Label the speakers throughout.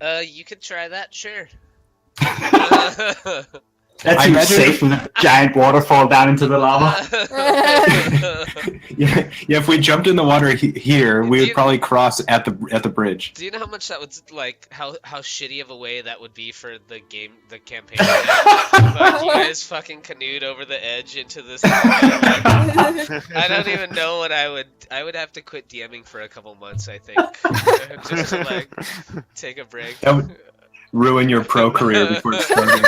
Speaker 1: You could try that, sure.
Speaker 2: That seems safe from a giant waterfall down into the lava.
Speaker 3: Yeah, if we jumped in the water here, we would probably cross at the bridge.
Speaker 1: Do you know how much that would how shitty of a way that would be for the campaign? Like, you guys fucking canoed over the edge into this. I don't even know what I would have to quit DMing for a couple months, I think, just to like take a break.
Speaker 3: That would ruin your pro career before it started.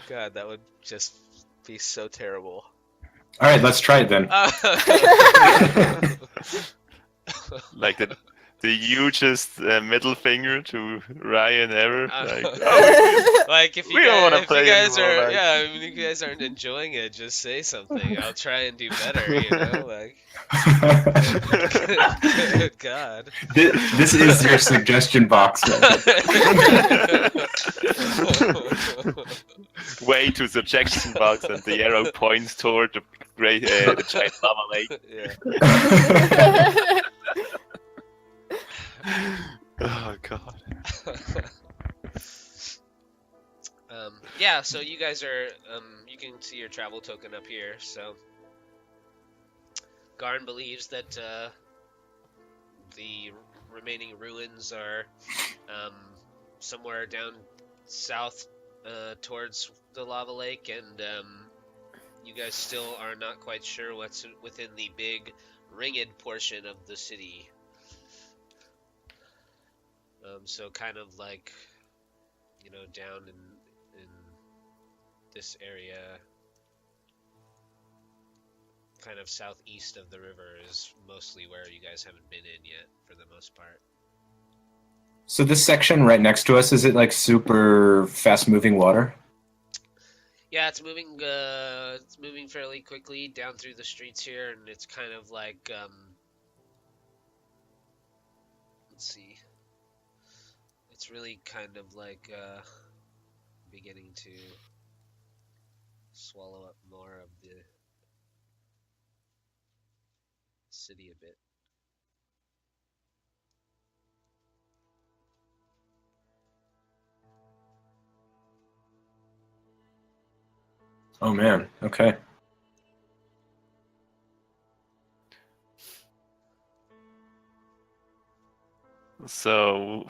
Speaker 1: God, that would just be so terrible.
Speaker 3: All right, let's try it then.
Speaker 4: Like the hugest middle finger to Ryan ever.
Speaker 1: Like if you guys aren't enjoying it, just say something. I'll try and do better. You know, like. God.
Speaker 3: This is your suggestion box.
Speaker 4: Way to suggestion box, and the arrow points toward the the giant lava lake.
Speaker 1: Yeah.
Speaker 4: Oh god.
Speaker 1: Yeah, so you guys are you can see your travel token up here. So Garn believes that the remaining ruins are somewhere down south towards the lava lake, and you guys still are not quite sure what's within the big ringed portion of the city. So kind of like, you know, down in this area, kind of southeast of the river is mostly where you guys haven't been in yet, for the most part.
Speaker 3: So this section right next to us, is it like super fast-moving water?
Speaker 1: Yeah, it's moving fairly quickly down through the streets here, and it's kind of like let's see. It's really kind of like beginning to swallow up more of the city a bit.
Speaker 3: Oh man, okay.
Speaker 4: So,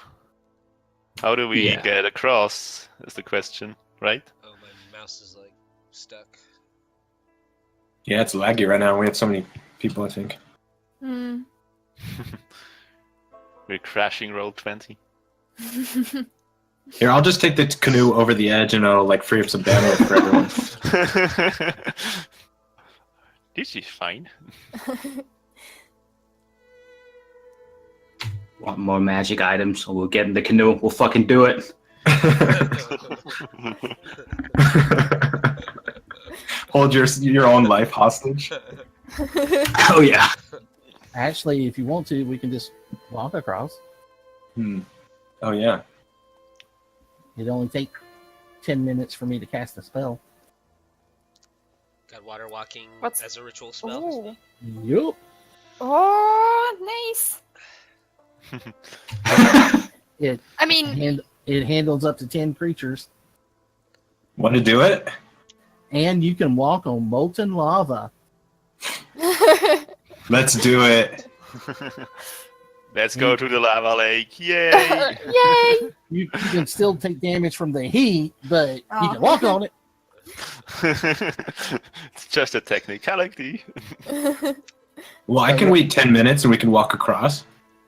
Speaker 4: how do we get across, is the question, right?
Speaker 1: Oh, my mouse is like stuck.
Speaker 3: Yeah, it's laggy right now. We have so many people, I think.
Speaker 5: Hmm.
Speaker 4: We're crashing roll 20.
Speaker 3: Here, I'll just take the canoe over the edge and I'll like free up some bandwidth for everyone.
Speaker 4: This is fine.
Speaker 2: Want more magic items, so we'll get in the canoe. We'll fucking do it.
Speaker 3: Hold your own life hostage.
Speaker 2: Oh yeah.
Speaker 6: Actually, if you want to, we can just walk across.
Speaker 3: Oh yeah.
Speaker 6: It'd only take 10 minutes for me to cast a spell.
Speaker 1: Got water walking
Speaker 5: What's-
Speaker 1: as a ritual spell.
Speaker 6: Yup.
Speaker 5: Oh, nice.
Speaker 6: It
Speaker 5: I mean,
Speaker 6: it handles up to 10 creatures,
Speaker 3: Want to do it?
Speaker 6: and you can walk on molten lava.
Speaker 3: Let's do it.
Speaker 4: Let's go to the lava lake. Yay!
Speaker 5: yay!
Speaker 6: You can still take damage from the heat, but you
Speaker 5: Oh.
Speaker 6: can walk on it.
Speaker 4: It's just a technicality.
Speaker 3: Well, I can wait 10 minutes and we can walk across.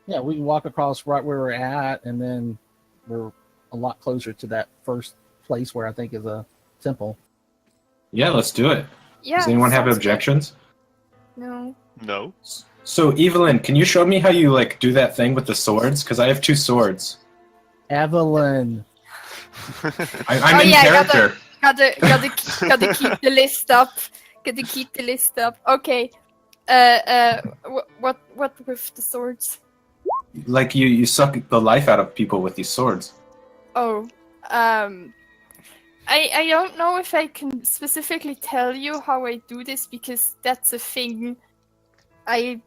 Speaker 6: Yeah, we can walk across right where we're at, and then we're a lot closer to that first place where I think is a temple.
Speaker 3: Yeah, let's do it.
Speaker 5: Yeah.
Speaker 3: Does anyone have
Speaker 5: sounds
Speaker 3: objections?
Speaker 5: good. No.
Speaker 4: No.
Speaker 3: So, Evelyn, can you show me how you like do that thing with the swords? Because I have 2 swords.
Speaker 6: Evelyn.
Speaker 3: I'm in character.
Speaker 5: Gotta keep the list up. Gotta keep the list up. Okay. What with the swords?
Speaker 3: Like you suck the life out of people with these swords.
Speaker 5: Oh, I don't know if I can specifically tell you how I do this because that's a thing I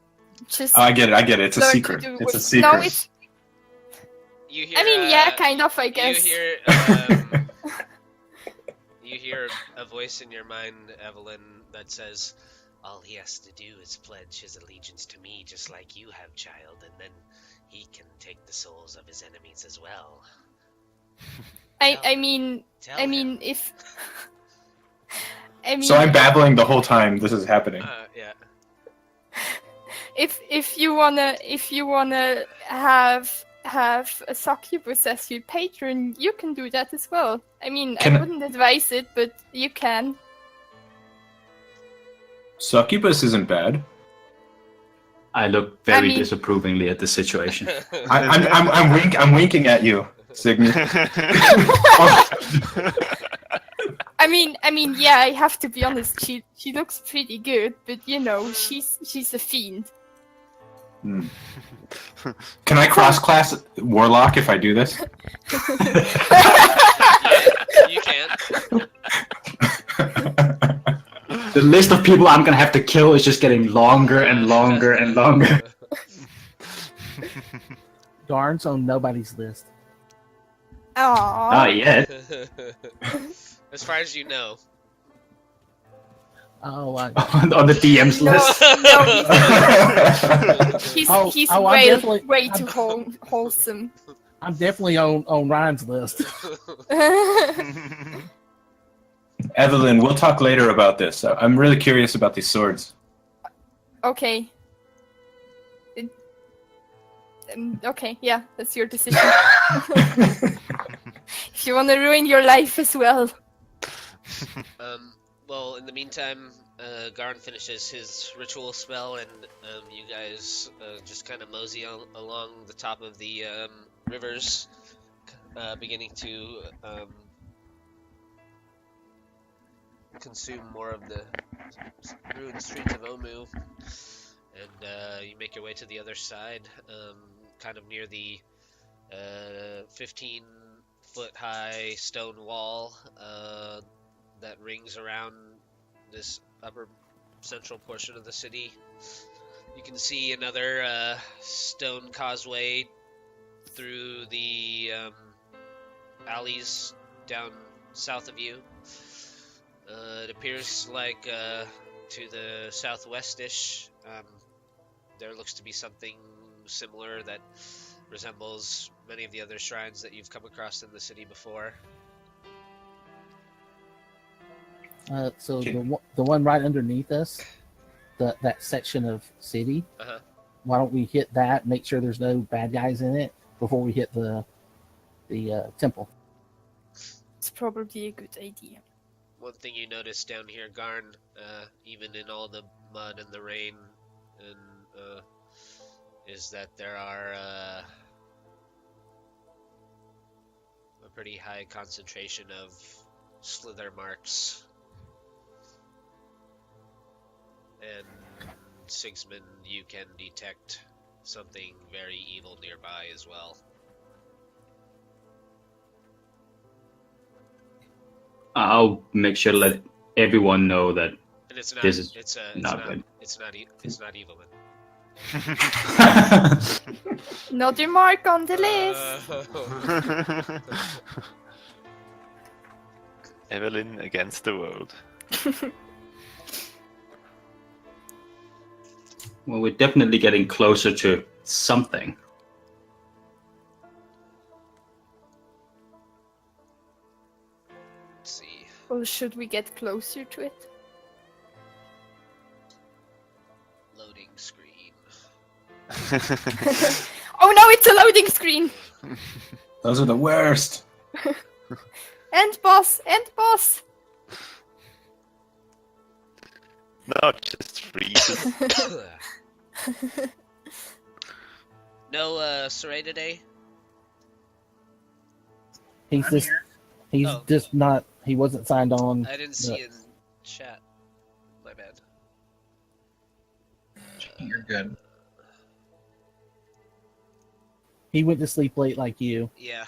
Speaker 5: just
Speaker 3: Oh, I get it. It's a
Speaker 5: learn to
Speaker 3: secret.
Speaker 5: do
Speaker 3: It's a
Speaker 5: what-
Speaker 3: secret.
Speaker 5: No, it's.
Speaker 1: You hear,
Speaker 5: I mean, yeah, kind of. I guess.
Speaker 1: You hear a voice in your mind, Evelyn, that says, "All he has to do is pledge his allegiance to me, just like you have, child, and then he can take the souls of his enemies as well."
Speaker 5: I mean,
Speaker 1: Tell
Speaker 5: I mean,
Speaker 1: him.
Speaker 5: if. I mean,
Speaker 3: So I'm babbling the whole time this is happening.
Speaker 1: Yeah.
Speaker 5: if you wanna have a succubus as your patron, you can do that as well. I mean,
Speaker 3: Can
Speaker 5: I
Speaker 3: I-
Speaker 5: wouldn't advise it, but you can.
Speaker 3: Succubus isn't bad.
Speaker 2: I look very
Speaker 5: mean-
Speaker 2: disapprovingly at the situation.
Speaker 3: I'm winking at you, Sigmund.
Speaker 5: I mean, yeah. I have to be honest. She looks pretty good, but you know, she's a fiend.
Speaker 3: Can I cross-class Warlock if I do this?
Speaker 1: You can.
Speaker 2: The list of people I'm gonna have to kill is just getting longer and longer and longer.
Speaker 6: Garn's on nobody's list.
Speaker 5: Aww.
Speaker 2: Not yet.
Speaker 1: As far as you know.
Speaker 6: Oh,
Speaker 2: On the DM's
Speaker 5: No,
Speaker 2: list.
Speaker 5: no, he's
Speaker 6: I'm definitely-
Speaker 5: way too wholesome.
Speaker 6: I'm definitely on Ryan's list.
Speaker 3: Evelyn, we'll talk later about this. I'm really curious about these swords.
Speaker 5: Okay. Okay, yeah, that's your decision. If you want to ruin your life as well.
Speaker 1: Well, in the meantime, Garn finishes his ritual spell, and you guys just kind of mosey along the top of the rivers, beginning to consume more of the ruined streets of Omu. And you make your way to the other side, kind of near the 15-foot-high stone wall that rings around this upper central portion of the city. You can see another stone causeway through the alleys down south of you. It appears like to the southwest-ish, there looks to be something similar that resembles many of the other shrines that you've come across in the city before.
Speaker 6: So the one right underneath us, that section of city.
Speaker 1: Uh-huh.
Speaker 6: Why don't we hit that? Make sure there's no bad guys in it before we hit the temple.
Speaker 5: It's probably a good idea.
Speaker 1: One thing you notice down here, Garn, even in all the mud and the rain, and is that there are a pretty high concentration of slither marks. And Sigismund, you can detect something very evil nearby as well.
Speaker 2: I'll make sure to let everyone know that
Speaker 1: And it's not.
Speaker 2: This is
Speaker 1: it's
Speaker 2: not good.
Speaker 1: It's not Evelyn.
Speaker 5: Another mark on the list.
Speaker 4: Evelyn against the world.
Speaker 2: Well, we're definitely getting closer to something.
Speaker 1: Let's see.
Speaker 5: Well, should we get closer to it?
Speaker 1: Loading screen.
Speaker 5: Oh no, it's a loading screen!
Speaker 3: Those are the worst.
Speaker 5: End boss! End boss!
Speaker 4: No, just freezes.
Speaker 1: No, Sorey today?
Speaker 6: He's
Speaker 1: Oh.
Speaker 6: just not. He wasn't signed on.
Speaker 1: I didn't see in chat. My bad.
Speaker 3: You're good.
Speaker 6: He went to sleep late like you.
Speaker 1: Yeah.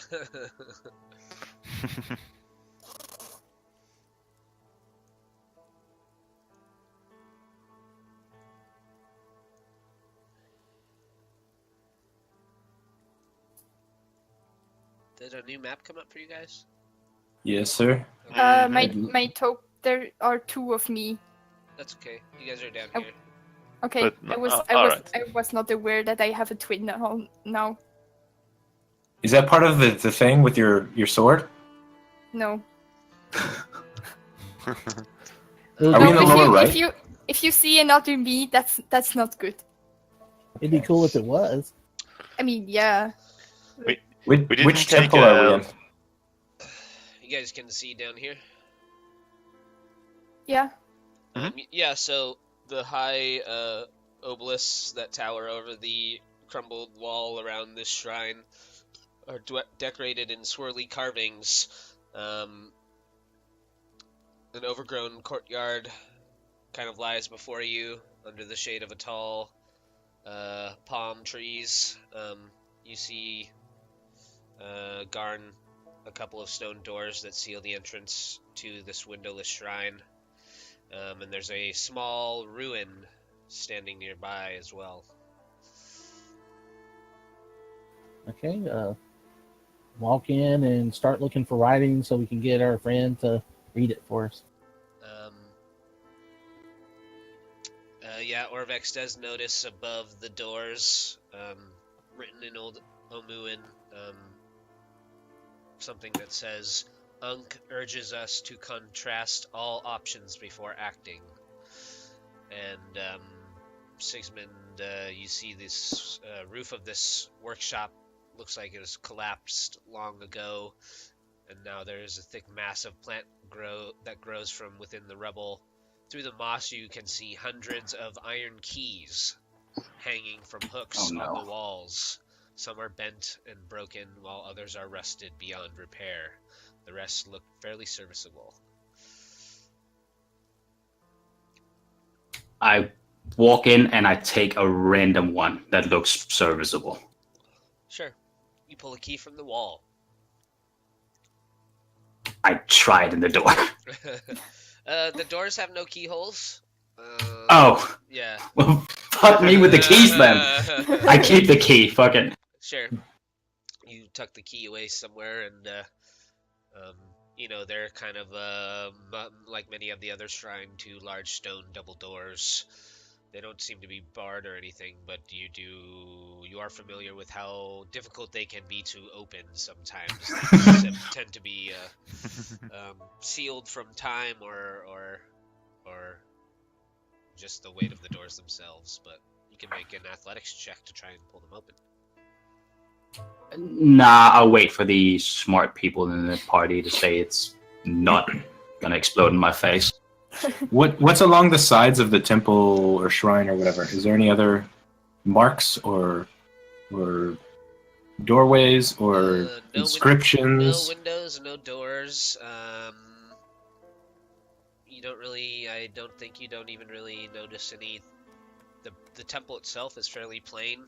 Speaker 1: Did a new map come up for you guys?
Speaker 3: Yes, sir.
Speaker 5: There are 2 of me.
Speaker 1: That's okay. You guys are down
Speaker 5: Oh.
Speaker 1: here.
Speaker 5: Okay,
Speaker 4: But, alright.
Speaker 5: I was not aware that I have a twin now.
Speaker 3: Is that part of the thing with your sword?
Speaker 5: No.
Speaker 3: Are we in the lower right?
Speaker 5: If you see another me, that's not good.
Speaker 6: It'd be cool if it was.
Speaker 5: I mean, yeah.
Speaker 4: didn't
Speaker 3: Which
Speaker 4: take
Speaker 3: temple are we in?
Speaker 1: You guys can see down here.
Speaker 5: Yeah.
Speaker 1: Yeah, so the high obelisks that tower over the crumbled wall around this shrine are decorated in swirly carvings. An overgrown courtyard kind of lies before you under the shade of a tall palm trees. You see Garn, a couple of stone doors that seal the entrance to this windowless shrine. And there's a small ruin standing nearby as well.
Speaker 6: Okay, walk in and start looking for writing so we can get our friend to read it for us.
Speaker 1: Yeah, Orvex does notice above the doors, written in Old Omuan, something that says, Unk urges us to contrast all options before acting. And Sigismund, you see this roof of this workshop looks like it was collapsed long ago, and now there's a thick mass of plant that grows from within the rubble. Through the moss you can see hundreds of iron keys hanging from hooks on the walls. Some are bent and broken, while others are rusted beyond repair. The rest look fairly serviceable.
Speaker 2: I walk in and I take a random one that looks serviceable.
Speaker 1: Sure. You pull a key from the wall.
Speaker 2: I try it in the door.
Speaker 1: The doors have no keyholes.
Speaker 2: Oh.
Speaker 1: Yeah.
Speaker 2: Well, fuck me with the keys then. I keep the key. Fuck it.
Speaker 1: Sure. You tuck the key away somewhere, and they're kind of like many of the other shrine, 2 large stone double doors. They don't seem to be barred or anything, but you are familiar with how difficult they can be to open sometimes. They tend to be sealed from time or just the weight of the doors themselves, but you can make an athletics check to try and pull them open.
Speaker 2: Nah, I'll wait for the smart people in the party to say it's not gonna explode in my face.
Speaker 3: What's along the sides of the temple or shrine or whatever? Is there any other marks or doorways or inscriptions?
Speaker 1: No windows, no doors. I don't even really notice any. The temple itself is fairly plain.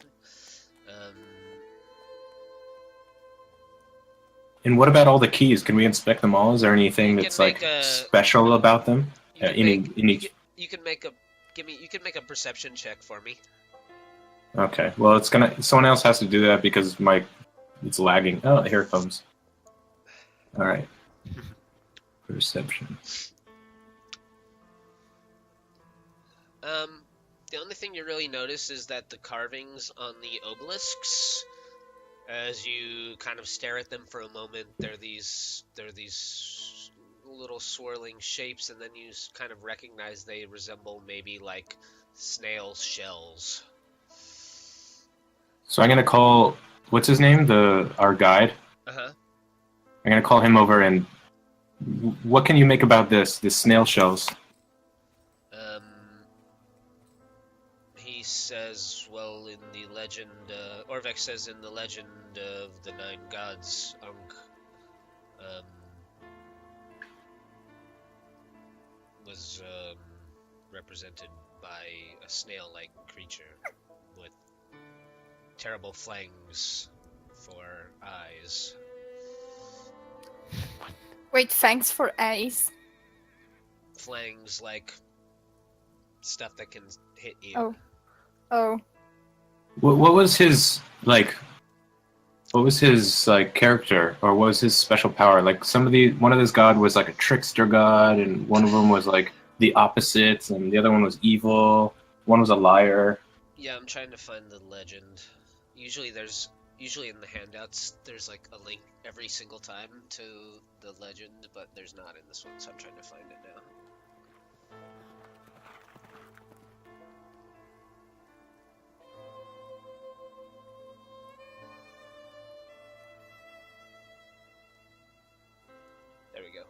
Speaker 3: And what about all the keys? Can we inspect them all? Is there anything that's like special about them?
Speaker 1: You can make a perception check for me.
Speaker 3: Okay. Well, someone else has to do that because it's lagging. Oh, here it comes. All right. Perception.
Speaker 1: The only thing you really notice is that the carvings on the obelisks, as you kind of stare at them for a moment, they're these little swirling shapes, and then you kind of recognize they resemble maybe like snail shells.
Speaker 3: So I'm gonna call, what's his name? Our guide.
Speaker 1: Uh-huh.
Speaker 3: I'm gonna call him over and what can you make about the snail shells?
Speaker 1: He says, well, in the legend, Orvex says in the legend of the 9 gods, Unk was represented by a snail-like creature with terrible fangs for eyes.
Speaker 5: Wait, fangs for eyes?
Speaker 1: Fangs like stuff that can hit you.
Speaker 5: Oh.
Speaker 3: What was his, what what was his like character, or what was his special power? Like one of his god was like a trickster god, and one of them was like the opposites, and the other one was evil. One was a liar.
Speaker 1: Yeah, I'm trying to find the legend. Usually in the handouts there's like a link every single time to the legend, but there's not in this one, so I'm trying to find it now. There we go.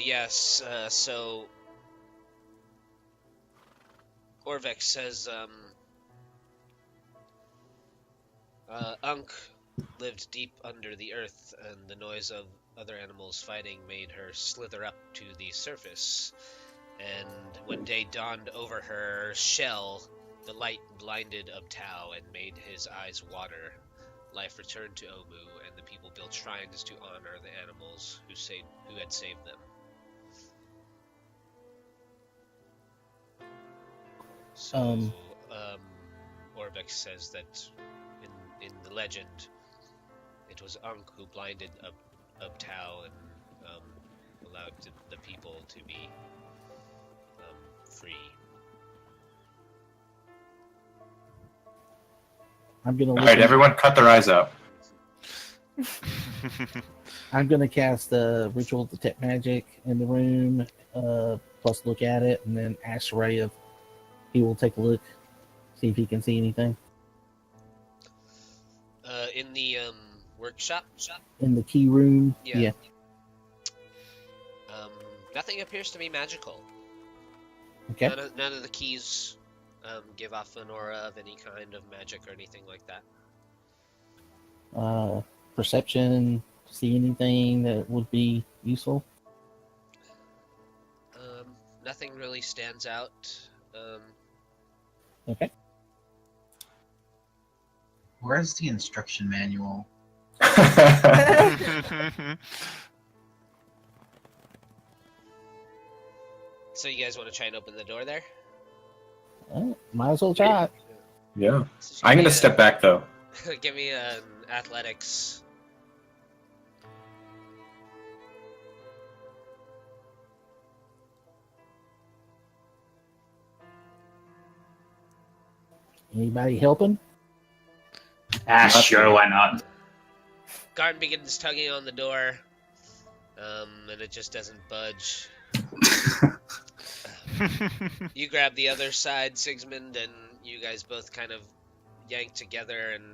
Speaker 1: Yes, so Orvex says, Unk lived deep under the earth, and the noise of other animals fighting made her slither up to the surface. And when day dawned over her shell, the light blinded Ubtao and made his eyes water. Life returned to Omu, and the people built shrines to honor the animals who had saved them. So, Orvex says that in the legend, it was Unk who blinded Ubtao and allowed the people to be free.
Speaker 6: I'm gonna.
Speaker 3: All right, everyone, cut their eyes out.
Speaker 6: I'm gonna cast Ritual Detect Magic in the room, plus look at it, and then ask Ray if he will take a look, see if he can see anything.
Speaker 1: In the workshop?
Speaker 6: In the key room?
Speaker 1: Yeah. Nothing appears to be magical.
Speaker 6: Okay.
Speaker 1: None of the keys give off an aura of any kind of magic or anything like that.
Speaker 6: Perception, see anything that would be useful?
Speaker 1: Nothing really stands out.
Speaker 6: Okay.
Speaker 7: Where's the instruction manual?
Speaker 1: So you guys want to try and open the door there?
Speaker 6: Might as well try it.
Speaker 3: Yeah.
Speaker 1: So
Speaker 3: I'm gonna step back though.
Speaker 1: Give me an athletics.
Speaker 6: Anybody helping?
Speaker 2: Sure, why not?
Speaker 1: Garn begins tugging on the door, and it just doesn't budge. You grab the other side, Sigismund, and you guys both kind of yank together, and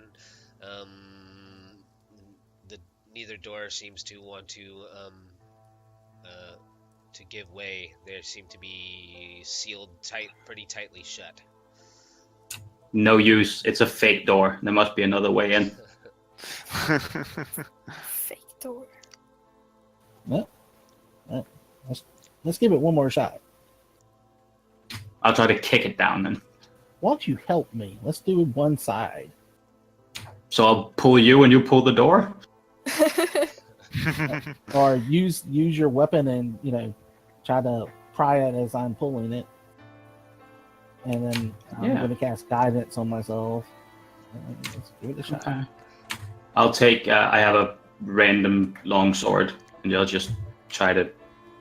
Speaker 1: neither door seems to want to give way. They seem to be sealed pretty tightly shut.
Speaker 2: No use. It's a fake door. There must be another way in.
Speaker 5: Fake door.
Speaker 6: Well, let's give it one more shot.
Speaker 2: I'll try to kick it down then.
Speaker 6: Why don't you help me? Let's do it one side.
Speaker 2: So I'll pull you and you pull the door?
Speaker 6: Or use your weapon and, try to pry it as I'm pulling it. And then I'm going to cast guidance on myself. Let's give it a shot.
Speaker 2: Okay. I'll take, I have a random longsword, and I'll just try to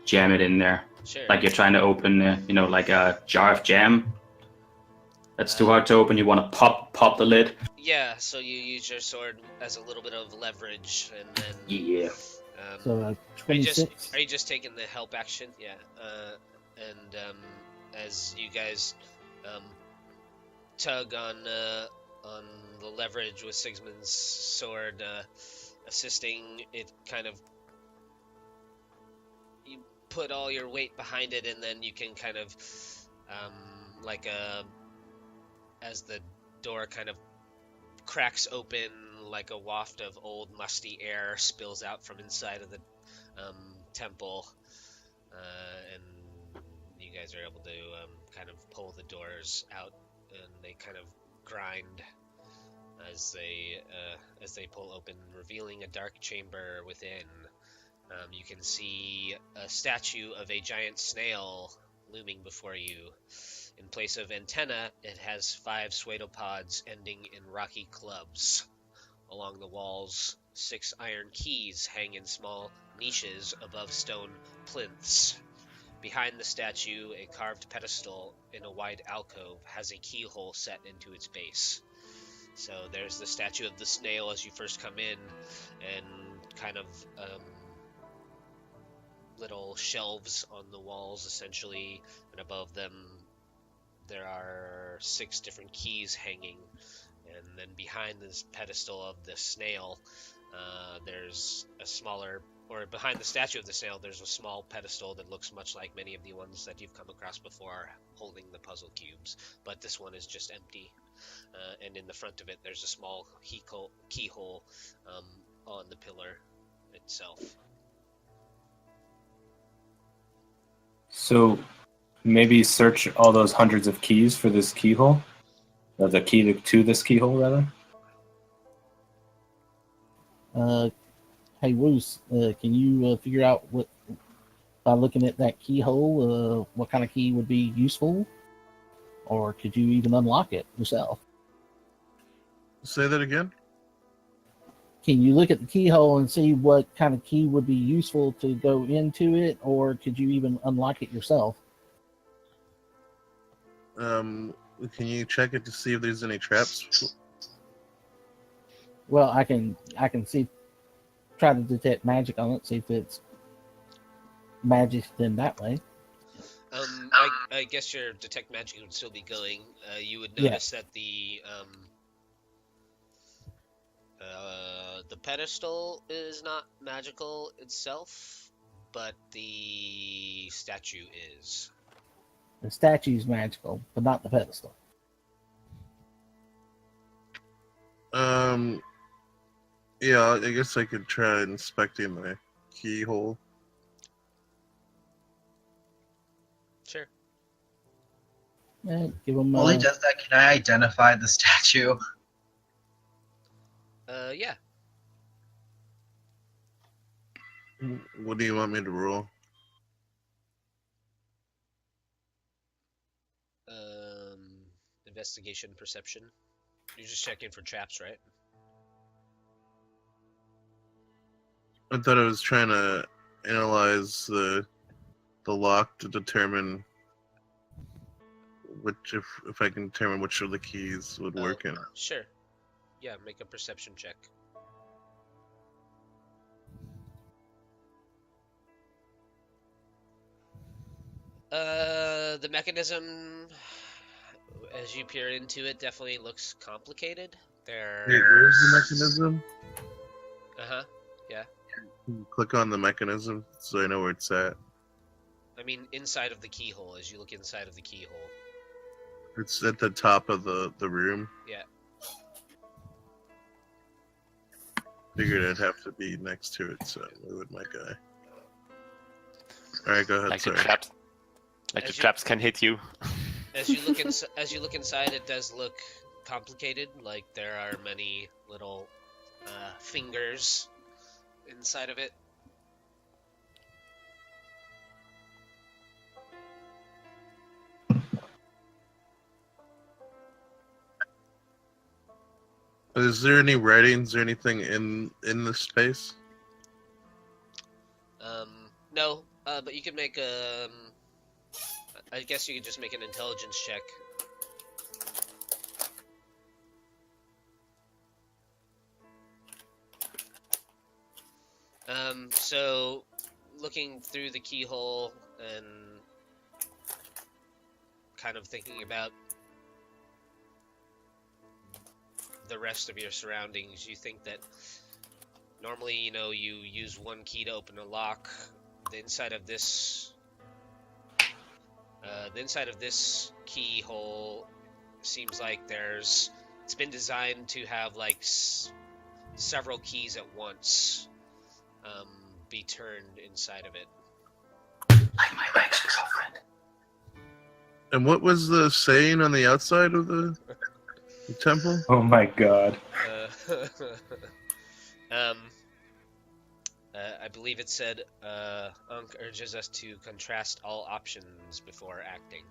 Speaker 2: jam it in there.
Speaker 1: Sure.
Speaker 2: Like you're trying to open, like a jar of jam. That's too hard to open. You want to pop the lid.
Speaker 1: Yeah, so you use your sword as a little bit of leverage, and then...
Speaker 2: Yeah.
Speaker 6: So 26.
Speaker 1: Are you just taking the help action? Yeah. As you guys tug on the leverage with Sigismund's sword assisting, it kind of... You put all your weight behind it, and then you can kind of... as the door kind of cracks open, like a waft of old musty air spills out from inside of the temple, and you guys are able to kind of pull the doors out, and they kind of grind as they pull open, revealing a dark chamber within. You can see a statue of a giant snail looming before you, In place of antenna, it has 5 pseudopods ending in rocky clubs. Along the walls, 6 iron keys hang in small niches above stone plinths. Behind the statue, a carved pedestal in a wide alcove has a keyhole set into its base. So there's the statue of the snail as you first come in, and kind of little shelves on the walls, essentially, and above them there are 6 different keys hanging. And then behind this pedestal of the snail, there's a smaller, or behind the statue of the snail, there's a small pedestal that looks much like many of the ones that you've come across before, holding the puzzle cubes, but this one is just empty. And in the front of it, there's a small keyhole on the pillar itself.
Speaker 3: So maybe search all those hundreds of keys for this keyhole? Or the key to this keyhole, rather?
Speaker 6: Hey, Wuce, can you figure out what, by looking at that keyhole, what kind of key would be useful? Or could you even unlock it yourself?
Speaker 8: Say that again?
Speaker 6: Can you look at the keyhole and see what kind of key would be useful to go into it, or could you even unlock it yourself?
Speaker 8: Can you check it to see if there's any traps?
Speaker 6: Well, I can see, try to detect magic on it, see if it's magic in that way.
Speaker 1: I guess your detect magic would still be going. You would notice that the pedestal is not magical itself, but the statue is.
Speaker 6: The statue's magical, but not the pedestal.
Speaker 8: Yeah, I guess I could try inspecting the keyhole.
Speaker 1: Sure.
Speaker 6: Give them.
Speaker 7: While he does that, can I identify the statue?
Speaker 1: Yeah.
Speaker 8: What do you want me to roll?
Speaker 1: Investigation, perception. You're just checking for traps, right?
Speaker 8: I thought I was trying to analyze the lock to determine which, if I can determine which of the keys would work in it.
Speaker 1: Sure. Yeah, make a perception check. The mechanism, as you peer into it, definitely looks complicated.
Speaker 8: Wait, where's the mechanism?
Speaker 1: Uh-huh. Yeah.
Speaker 8: Click on the mechanism so I know where it's at.
Speaker 1: I mean, inside of the keyhole, as you look inside of the keyhole.
Speaker 8: It's at the top of the room.
Speaker 1: Yeah.
Speaker 8: Figured I'd have to be next to it, so I moved my guy. Alright, go ahead,
Speaker 4: Like
Speaker 8: sorry.
Speaker 4: the traps can hit you.
Speaker 1: As you look inside, it does look complicated. Like there are many little fingers inside of it.
Speaker 8: Is there any writings or anything in the space?
Speaker 1: No, but you can make a. I guess you could just make an intelligence check. So looking through the keyhole and kind of thinking about the rest of your surroundings, you think that normally, you use one key to open a lock. The inside of this keyhole seems like it's been designed to have like several keys at once be turned inside of it.
Speaker 2: Like my ex-girlfriend.
Speaker 8: And what was the saying on the outside of the temple?
Speaker 3: Oh my god.
Speaker 1: I believe it said, Unk urges us to contrast all options before acting.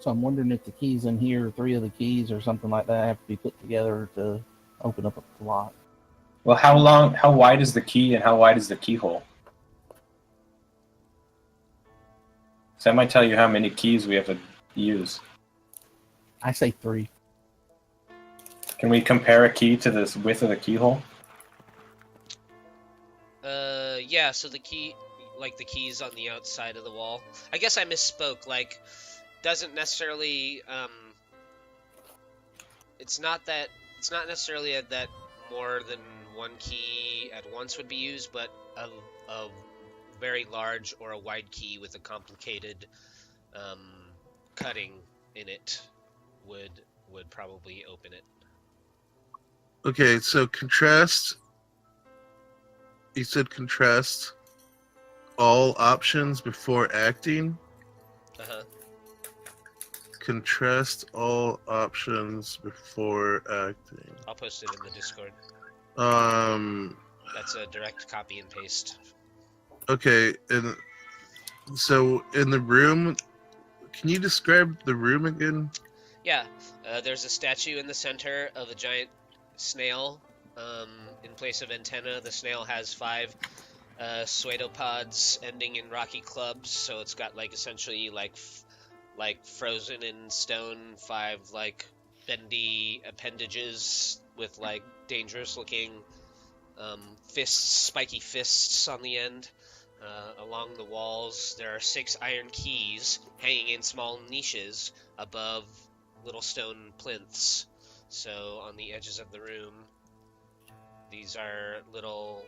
Speaker 6: So I'm wondering if the keys in here, 3 of the keys or something like that, have to be put together to open up the lock.
Speaker 3: Well, how wide is the key and how wide is the keyhole? So that might tell you how many keys we have to use.
Speaker 6: I say 3.
Speaker 3: Can we compare a key to the width of the keyhole?
Speaker 1: Yeah, so the key, like the keys on the outside of the wall. I guess I misspoke, like, doesn't necessarily, it's not necessarily that more than one key at once would be used, but a very large or a wide key with a complicated cutting in it would probably open it.
Speaker 8: Okay, so contrast. You said contrast all options before acting.
Speaker 1: Uh-huh.
Speaker 8: Contrast all options before acting.
Speaker 1: I'll post it in the Discord. That's a direct copy and paste.
Speaker 8: Okay, and so in the room, can you describe the room again?
Speaker 1: Yeah, there's a statue in the center of a giant snail. In place of antenna, the snail has 5 pseudopods ending in rocky clubs, so it's got like essentially like frozen in stone 5 like bendy appendages with like dangerous looking spiky fists on the end. Along the walls, there are 6 iron keys hanging in small niches above little stone plinths. So on the edges of the room, these are little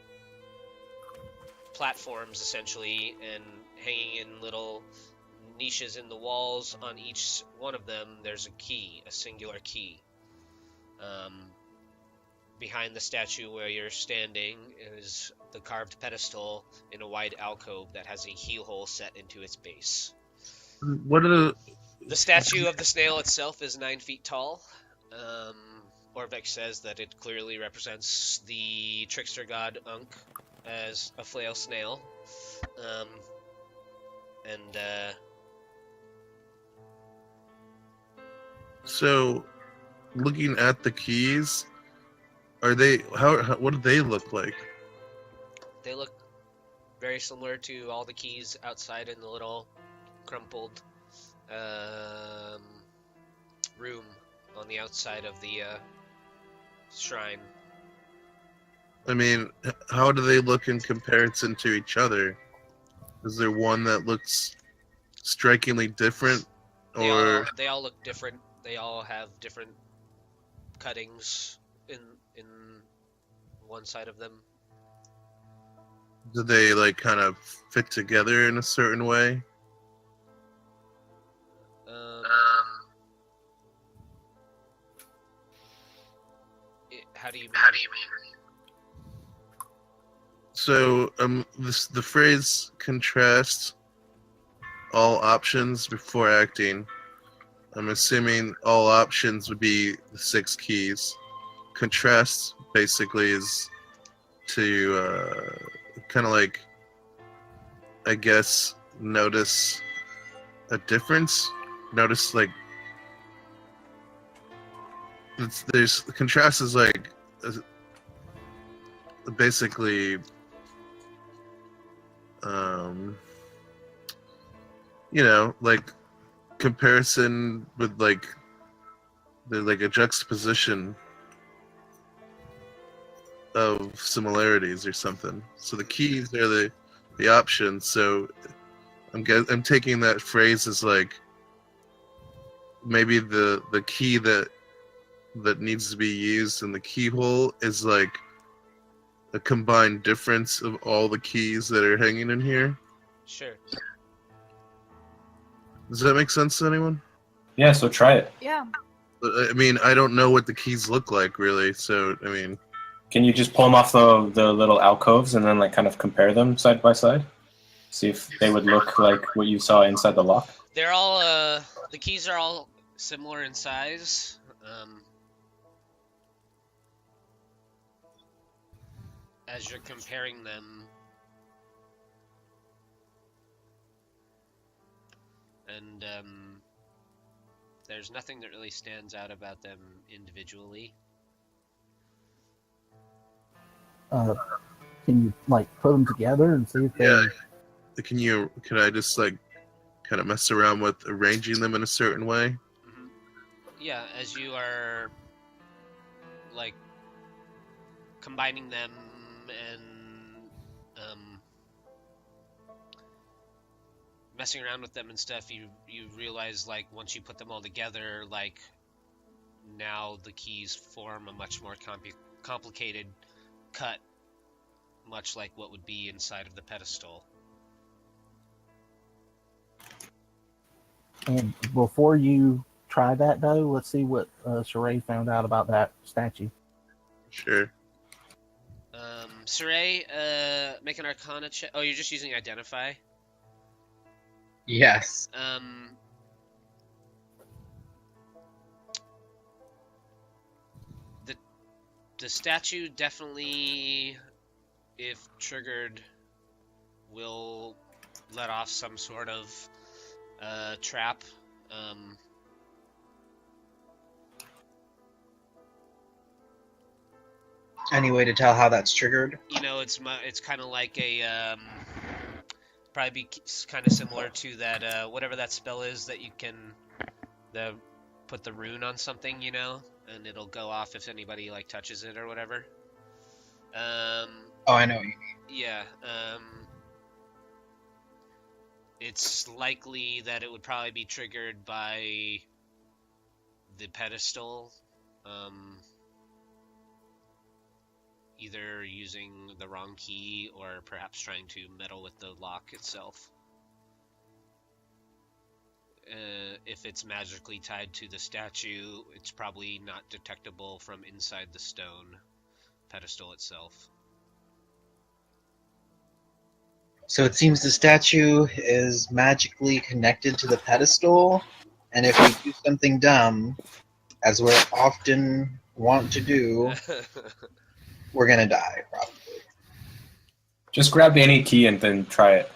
Speaker 1: platforms essentially, and hanging in little niches in the walls. On each one of them, there's a key, a singular key. Behind the statue where you're standing is the carved pedestal in a wide alcove that has a keyhole set into its base.
Speaker 8: What are
Speaker 1: The statue of the snail itself is 9 feet tall. Orvek says that it clearly represents the trickster god Unk as a flail snail.
Speaker 8: So, looking at the keys, are they what do they look like?
Speaker 1: They look very similar to all the keys outside in the little crumpled room on the outside of the shrine.
Speaker 8: I mean, how do they look in comparison to each other? Is there one that looks strikingly different, or
Speaker 1: They all look different. They all have different cuttings in one side of them.
Speaker 8: do they like kind of fit together in a certain way?
Speaker 1: How do you mean?
Speaker 8: So, the phrase "contrast all options before acting." I'm assuming all options would be the 6 keys. Contrast basically is to kind of like, I guess, notice a difference. Notice like there's contrast is like basically like comparison with like a juxtaposition of similarities or something. So the keys are the options. So I'm taking that phrase as like maybe the key that needs to be used in the keyhole is like a combined difference of all the keys that are hanging in here.
Speaker 1: Sure.
Speaker 8: Does that make sense to anyone?
Speaker 3: Yeah, so try it.
Speaker 5: Yeah.
Speaker 8: I mean, I don't know what the keys look like really, so I mean,
Speaker 3: Can you just pull them off the little alcoves and then like kind of compare them side by side? See if they would look like what you saw inside the lock?
Speaker 1: They're all the keys are all similar in size. As you're comparing them, and There's nothing that really stands out about them individually.
Speaker 6: Can you like put them together and see if they?
Speaker 8: Yeah. Can I just like kind of mess around with arranging them in a certain way?
Speaker 1: Mm-hmm. Yeah, as you are like combining them and messing around with them and stuff, you realize like once you put them all together, like now the keys form a much more complicated cut, much like what would be inside of the pedestal.
Speaker 6: And before you try that though, let's see what Sorey found out about that statue.
Speaker 8: Sure.
Speaker 1: Sorey, make an Arcana check. Oh, you're just using Identify?
Speaker 7: Yes.
Speaker 1: The statue definitely, if triggered, will let off some sort of trap.
Speaker 7: Any way to tell how that's triggered?
Speaker 1: You know, it's kind of like a probably be kind of similar to that whatever that spell is that you can put the rune on something, you know, and it'll go off if anybody like touches it or whatever.
Speaker 7: Oh, I know what you mean.
Speaker 1: Yeah. It's likely that it would probably be triggered by the pedestal. Either using the wrong key or perhaps trying to meddle with the lock itself. If it's magically tied to the statue, it's probably not detectable from inside the stone pedestal itself.
Speaker 7: So it seems the statue is magically connected to the pedestal, and if we do something dumb, as we're often want to do, we're gonna die, probably.
Speaker 3: Just grab any key and then try it.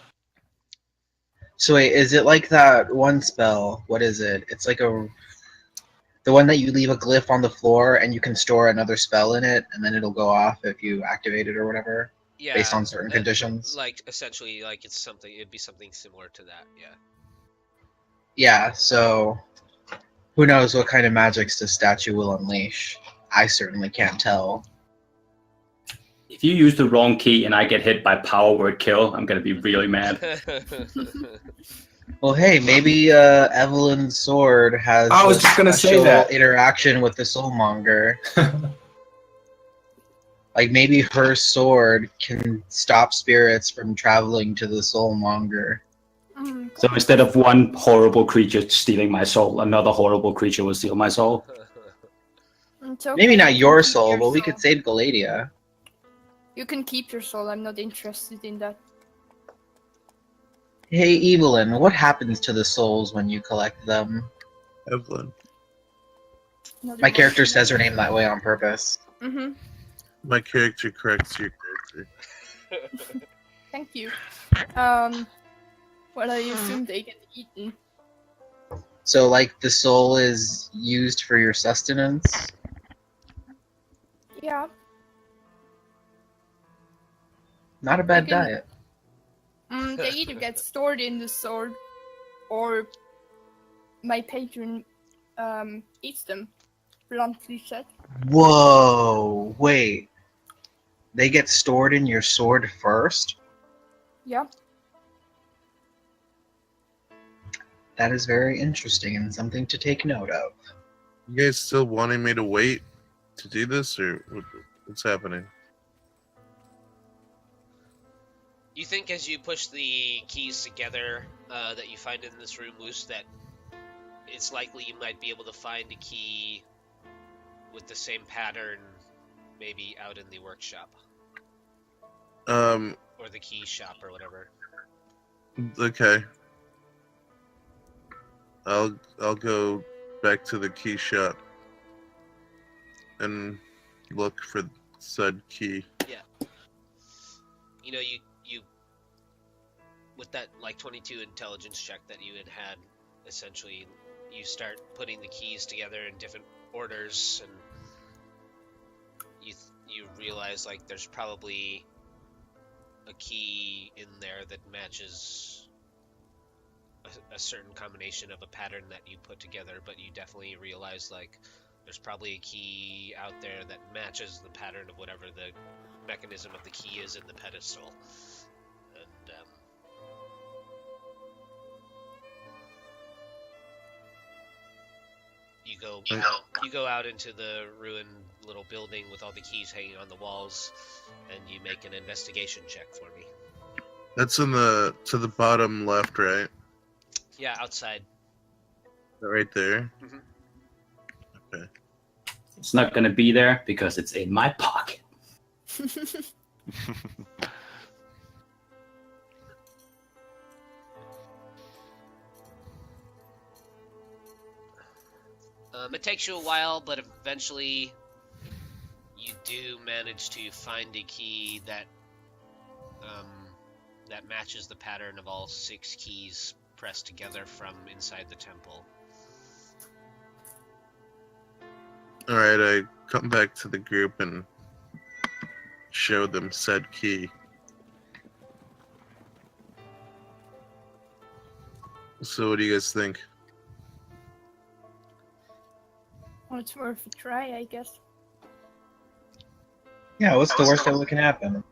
Speaker 7: So wait, is it like that one spell? What is it? It's like the one that you leave a glyph on the floor and you can store another spell in it, and then it'll go off if you activate it or whatever,
Speaker 1: Yeah,
Speaker 7: based on certain conditions.
Speaker 1: Like essentially, like it'd be something similar to that. Yeah.
Speaker 7: Yeah. So who knows what kind of magics the statue will unleash? I certainly can't tell.
Speaker 2: If you use the wrong key and I get hit by power word kill, I'm gonna be really mad.
Speaker 7: Well, hey, maybe Evelyn's sword has
Speaker 3: I was
Speaker 7: a
Speaker 3: just gonna say
Speaker 7: special
Speaker 3: that.
Speaker 7: interaction with the soulmonger. Like maybe her sword can stop spirits from traveling to the soulmonger.
Speaker 2: So instead of one horrible creature stealing my soul, another horrible creature will steal my soul.
Speaker 5: Okay,
Speaker 7: Maybe not
Speaker 5: you
Speaker 7: your
Speaker 5: can keep
Speaker 7: soul,
Speaker 5: your
Speaker 7: but we
Speaker 5: soul.
Speaker 7: could save Galadia.
Speaker 5: You can keep your soul. I'm not interested in that.
Speaker 7: Hey, Evelyn, what happens to the souls when you collect them?
Speaker 8: Evelyn.
Speaker 5: Not
Speaker 7: My character
Speaker 5: interested.
Speaker 7: says her name that way on purpose.
Speaker 5: Mm-hmm.
Speaker 8: My character corrects your character.
Speaker 5: Thank you. Well, I assume they get eaten.
Speaker 7: So, like, the soul is used for your sustenance?
Speaker 5: Yeah.
Speaker 7: Not a bad
Speaker 5: They can-
Speaker 7: diet.
Speaker 5: They either get stored in the sword, or my patron eats them. Bluntly said.
Speaker 7: Whoa, wait. They get stored in your sword first?
Speaker 5: Yeah.
Speaker 7: That is very interesting and something to take note of.
Speaker 8: You guys still wanting me to wait to do this, or what's happening?
Speaker 1: You think as you push the keys together that you find in this room, Wuce, that it's likely you might be able to find a key with the same pattern maybe out in the workshop. Or the key shop or whatever.
Speaker 8: Okay. I'll go back to the key shop and look for said key.
Speaker 1: Yeah. You know, you with that like 22 intelligence check that you had essentially you start putting the keys together in different orders, and you realize like there's probably a key in there that matches a certain combination of a pattern that you put together, but you definitely realize like there's probably a key out there that matches the pattern of whatever the mechanism of the key is in the pedestal. And you go out into the ruined little building with all the keys hanging on the walls, and you make an investigation check for me.
Speaker 8: That's to the bottom left, right?
Speaker 1: Yeah, outside.
Speaker 8: Right there.
Speaker 1: Mhm.
Speaker 8: Okay.
Speaker 2: It's not gonna be there because it's in my pocket.
Speaker 1: It takes you a while, but eventually you do manage to find a key that that matches the pattern of all 6 keys pressed together from inside the temple.
Speaker 8: Alright, I come back to the group and show them said key. So what do you guys think?
Speaker 5: Well, it's worth a try, I guess.
Speaker 7: Yeah, what's the worst that can happen?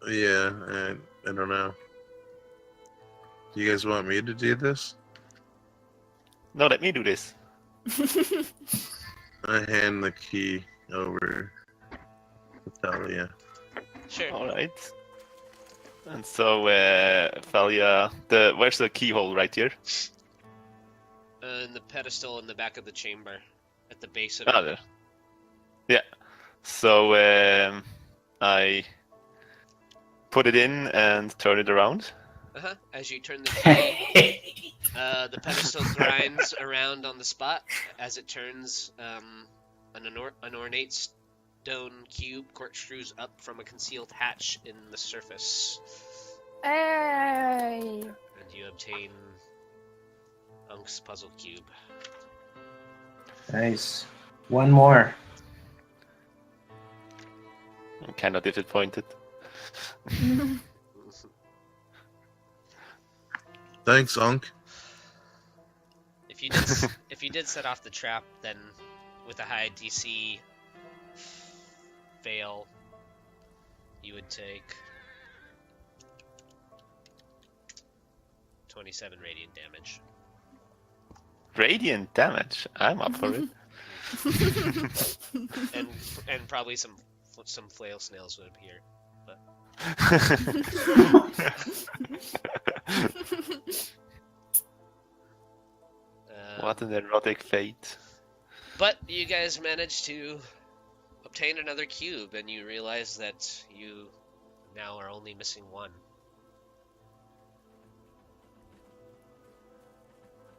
Speaker 8: Yeah, I don't know. Do you guys want me to do this?
Speaker 4: No, let me do this.
Speaker 8: I hand the key over to Thalia.
Speaker 1: Sure.
Speaker 4: All right. And so, Thalia, where's the keyhole? Right here?
Speaker 1: In the pedestal in the back of the chamber, at the base of
Speaker 4: Ah,
Speaker 1: it.
Speaker 4: there. Yeah. So, I put it in and turn it around.
Speaker 1: As you turn the key, the pedestal grinds around on the spot as it turns. An ornate stone cube corkscrews up from a concealed hatch in the surface,
Speaker 5: Hey!
Speaker 1: and you obtain Unk's puzzle cube.
Speaker 3: Nice. One more.
Speaker 4: I'm kind of disappointed.
Speaker 8: Thanks, Unk.
Speaker 1: If you did set off the trap, then with a high DC fail, you would take 27 radiant damage.
Speaker 4: Radiant damage. I'm up for it.
Speaker 1: and probably some flail snails would appear. But
Speaker 4: What an erotic fate.
Speaker 1: But you guys managed to obtain another cube, and you realize that you now are only missing one.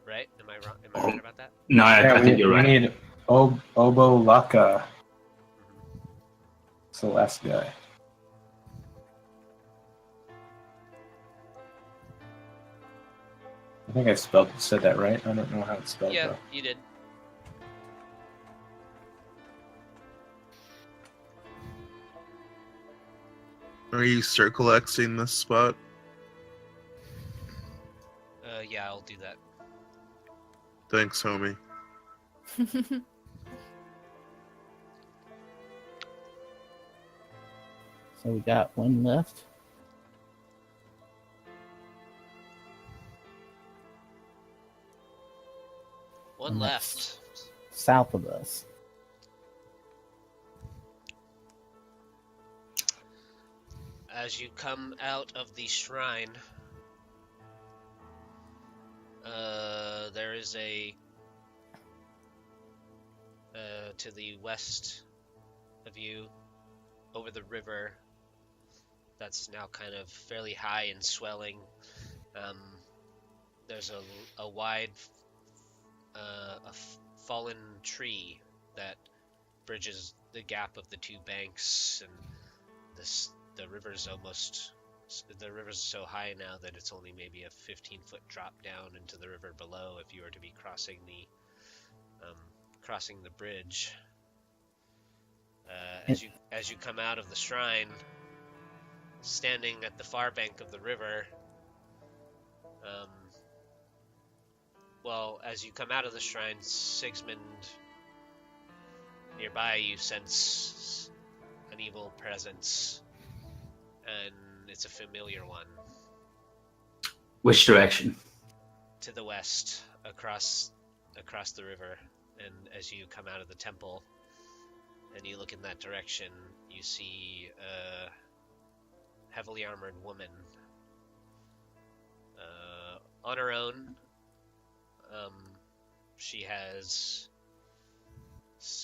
Speaker 1: Right? Am I wrong? Am I right about that?
Speaker 2: No, I think you're right.
Speaker 3: We need Obo Laka. It's the last guy. I think I said that right. I don't know how it's spelled.
Speaker 1: Yeah,
Speaker 3: though.
Speaker 1: you did.
Speaker 8: Are you circle Xing this spot?
Speaker 1: Yeah, I'll do that.
Speaker 8: Thanks, homie.
Speaker 6: So we got one left.
Speaker 1: One left.
Speaker 6: South of us.
Speaker 1: As you come out of the shrine, there is a to the west of you, over the river, that's now kind of fairly high and swelling. There's a wide fallen tree that bridges the gap of the two banks, and the river's almost the river's so high now that it's only maybe a 15-foot drop down into the river below if you were to be crossing the bridge. As you come out of the shrine, standing at the far bank of the river, as you come out of the shrine, Sigismund, nearby you sense an evil presence, and it's a familiar one.
Speaker 2: Which direction?
Speaker 1: To the west, across the river, and as you come out of the temple and you look in that direction, you see a heavily armored woman on her own. She has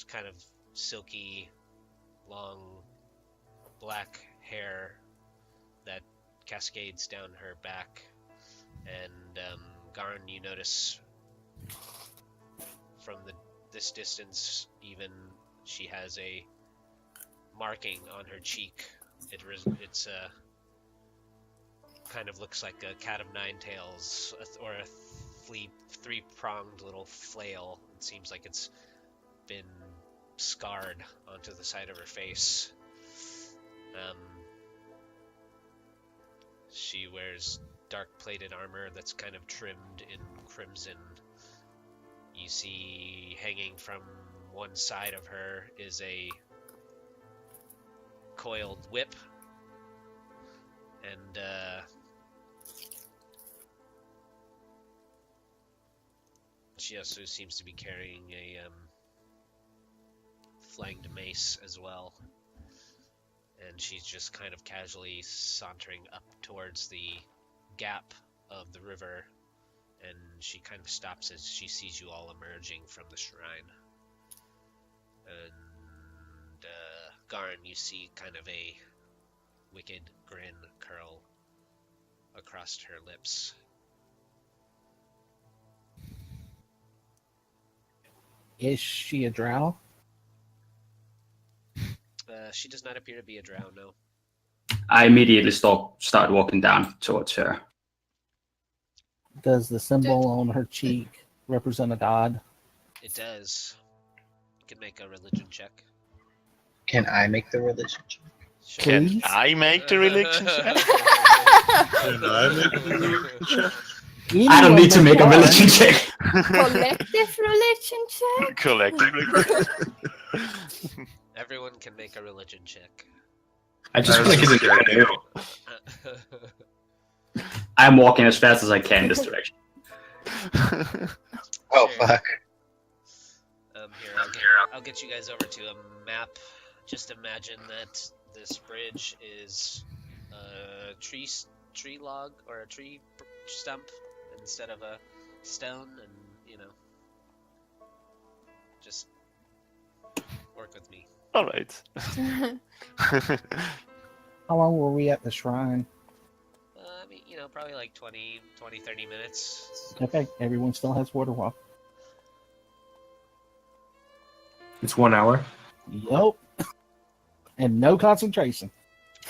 Speaker 1: kind of silky, long, black hair that cascades down her back, and Garn, you notice from this distance, even she has a marking on her cheek. It's kind of looks like a cat of nine tails, or a three-pronged little flail. It seems like it's been scarred onto the side of her face. She wears dark-plated armor that's kind of trimmed in crimson. You see hanging from one side of her is a coiled whip, and she also seems to be carrying a flanged mace as well. And she's just kind of casually sauntering up towards the gap of the river, and she kind of stops as she sees you all emerging from the shrine. And Garn, you see kind of a wicked grin curl across her lips.
Speaker 6: Is she a drow?
Speaker 1: She does not appear to be a drow, no.
Speaker 2: I immediately start walking down towards her.
Speaker 6: Does the symbol on her cheek represent a god?
Speaker 1: It does. You can make a religion check.
Speaker 7: Can I make the religion check?
Speaker 1: Sure.
Speaker 4: Can
Speaker 6: Please?
Speaker 4: I make the religion check?
Speaker 8: Can I make a religion check?
Speaker 2: I don't need to make a religion check.
Speaker 5: Collective religion check?
Speaker 4: Collective religion.
Speaker 1: Everyone can make a religion check.
Speaker 3: I just want to get a canoe.
Speaker 2: I'm walking as fast as I can this direction.
Speaker 7: Oh, fuck.
Speaker 1: Here, I'll get you guys over to a map. Just imagine that this bridge is a tree log or a tree stump instead of a stone, and just work with me.
Speaker 4: All right.
Speaker 6: How long were we at the shrine?
Speaker 1: Probably like 20, 30 minutes.
Speaker 6: Okay, everyone still has water walk.
Speaker 3: It's 1 hour.
Speaker 6: Yup. And no concentration.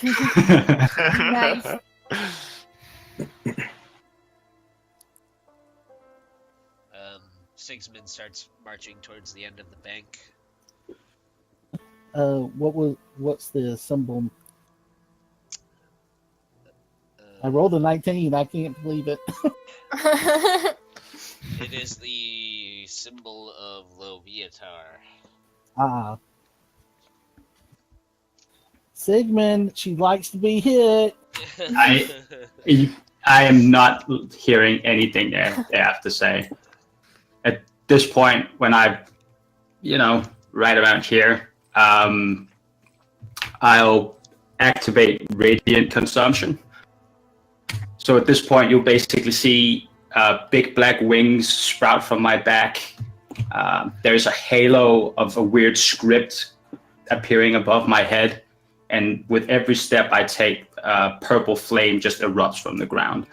Speaker 5: Nice.
Speaker 1: Sigismund starts marching towards the end of the bank.
Speaker 6: What's the symbol? I rolled a 19. I can't believe it.
Speaker 1: It is the symbol of Loviatar.
Speaker 6: Sigmund, she likes to be hit.
Speaker 2: I am not hearing anything they have to say. At this point, when I, right around here, I'll activate Radiant Consumption. So at this point, you'll basically see big black wings sprout from my back. There's a halo of a weird script appearing above my head. And with every step I take, purple flame just erupts from the ground.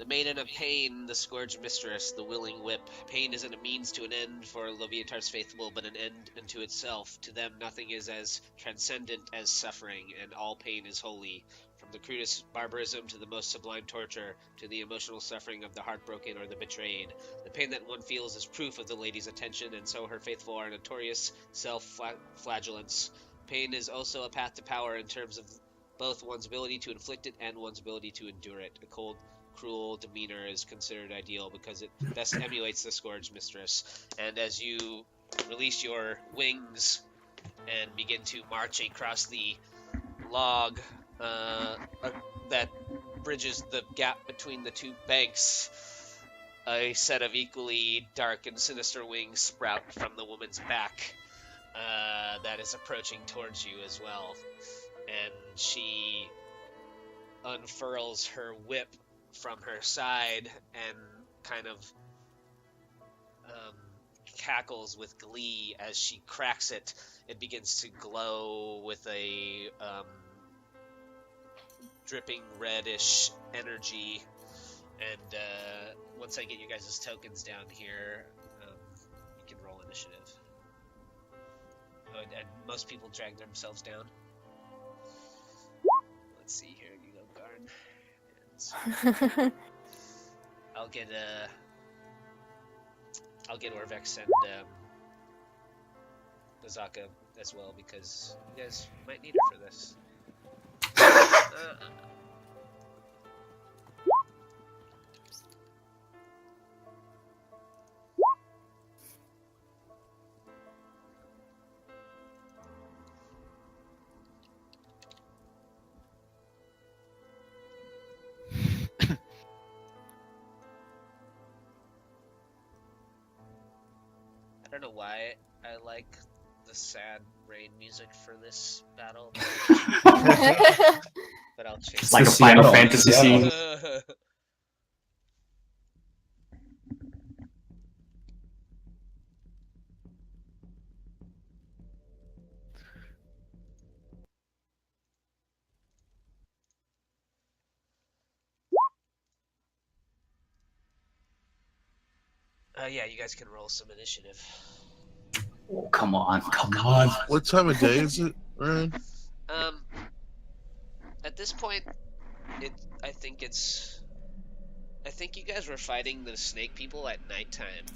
Speaker 1: The Maiden of Pain, the Scourge Mistress, the Willing Whip. Pain isn't a means to an end for Loviatar's faithful, but an end unto itself. To them nothing is as transcendent as suffering, and all pain is holy. From the crudest barbarism to the most sublime torture, to the emotional suffering of the heartbroken or the betrayed. The pain that one feels is proof of the lady's attention, and so her faithful are notorious self-flagellants. Pain is also a path to power in terms of both one's ability to inflict it and one's ability to endure it. A cold, cruel demeanor is considered ideal because it best emulates the Scourge Mistress. And as you release your wings and begin to march across the log that bridges the gap between the two banks, a set of equally dark and sinister wings sprout from the woman's back that is approaching towards you as well. And she unfurls her whip from her side and kind of cackles with glee as she cracks it. It begins to glow with a dripping reddish energy. And once I get you guys' tokens down here, you can roll initiative. Oh, and most people drag themselves down. Let's see here, you go, Garn. I'll get Orvex and Bazaka as well, because you guys might need her for this. I don't know why I like the sad rain music for this battle, but I'll change
Speaker 2: It's like a
Speaker 3: It's
Speaker 2: Final
Speaker 3: Seattle.
Speaker 2: Fantasy scene.
Speaker 1: Yeah, you guys can roll some initiative.
Speaker 2: Oh, come on, come on.
Speaker 8: What time of day is it, Ryan?
Speaker 1: At this point, I think you guys were fighting the snake people at nighttime.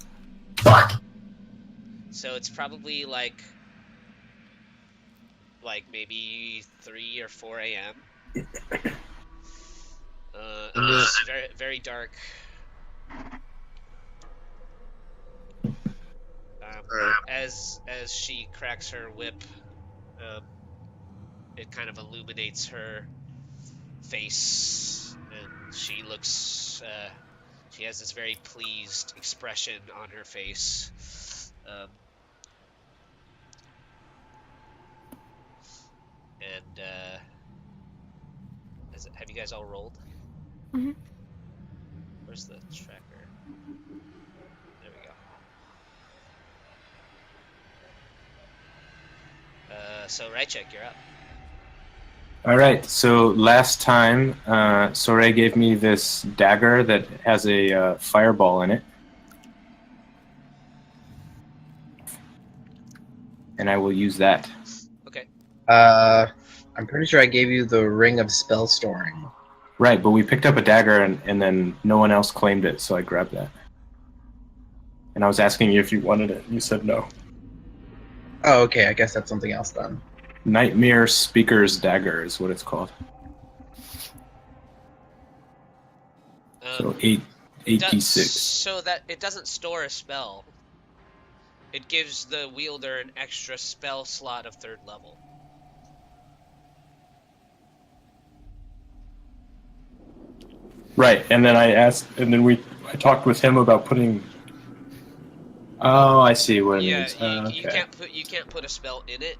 Speaker 2: Fuck.
Speaker 1: So it's probably like maybe 3 or 4 a.m. It's very, very dark. As she cracks her whip, it kind of illuminates her face, and she looks. She has this very pleased expression on her face. Have you guys all rolled?
Speaker 5: Mhm.
Speaker 1: Where's the tracker? There we go. So Riceak, you're up.
Speaker 3: All right. So last time, Sorey gave me this dagger that has a fireball in it, and I will use that.
Speaker 1: Okay.
Speaker 7: I'm pretty sure I gave you the ring of spell storing.
Speaker 3: Right, but we picked up a dagger, and then no one else claimed it, so I grabbed that. And I was asking you if you wanted it, and you said no.
Speaker 7: Oh, okay. I guess that's something else then.
Speaker 3: Nightmare Speaker's Dagger is what it's called. So 8d6.
Speaker 1: So that it doesn't store a spell. It gives the wielder an extra spell slot of 3rd level.
Speaker 3: Right, and then I talked with him about putting. Oh, I see what it
Speaker 1: Yeah,
Speaker 3: is.
Speaker 1: you can't put a spell in it.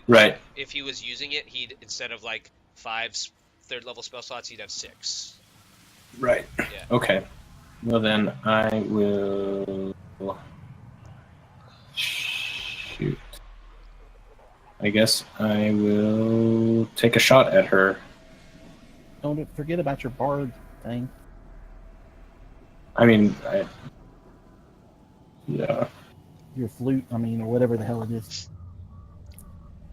Speaker 3: Right.
Speaker 1: If he was using it, he'd instead of like 5 3rd level spell slots, he'd have 6.
Speaker 3: Right.
Speaker 1: Yeah.
Speaker 3: Okay. Well then, I will shoot. I guess I will take a shot at her.
Speaker 6: Don't forget about your bard thing.
Speaker 3: I mean, yeah.
Speaker 6: Your flute, I mean, or whatever the hell it is.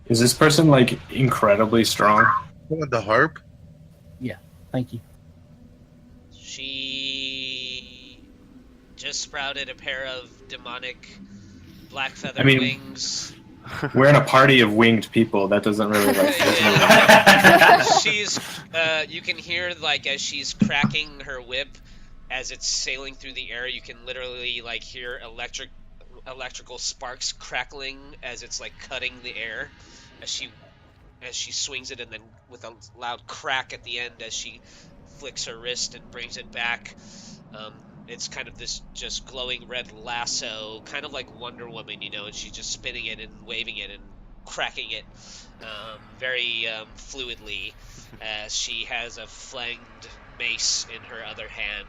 Speaker 3: Is this person like incredibly strong?
Speaker 8: With the harp?
Speaker 6: Thank you.
Speaker 1: She just sprouted a pair of demonic black feather
Speaker 3: I mean-
Speaker 1: wings.
Speaker 3: We're in a party of winged people. That doesn't really like.
Speaker 1: Yeah. She's you can hear like as she's cracking her whip as it's sailing through the air, you can literally like hear electrical sparks crackling as it's like cutting the air as she swings it, and then with a loud crack at the end as she flicks her wrist and brings it back. It's kind of this just glowing red lasso, kind of like Wonder Woman, you know, and she's just spinning it and waving it and cracking it very fluidly as she has a flanged mace in her other hand.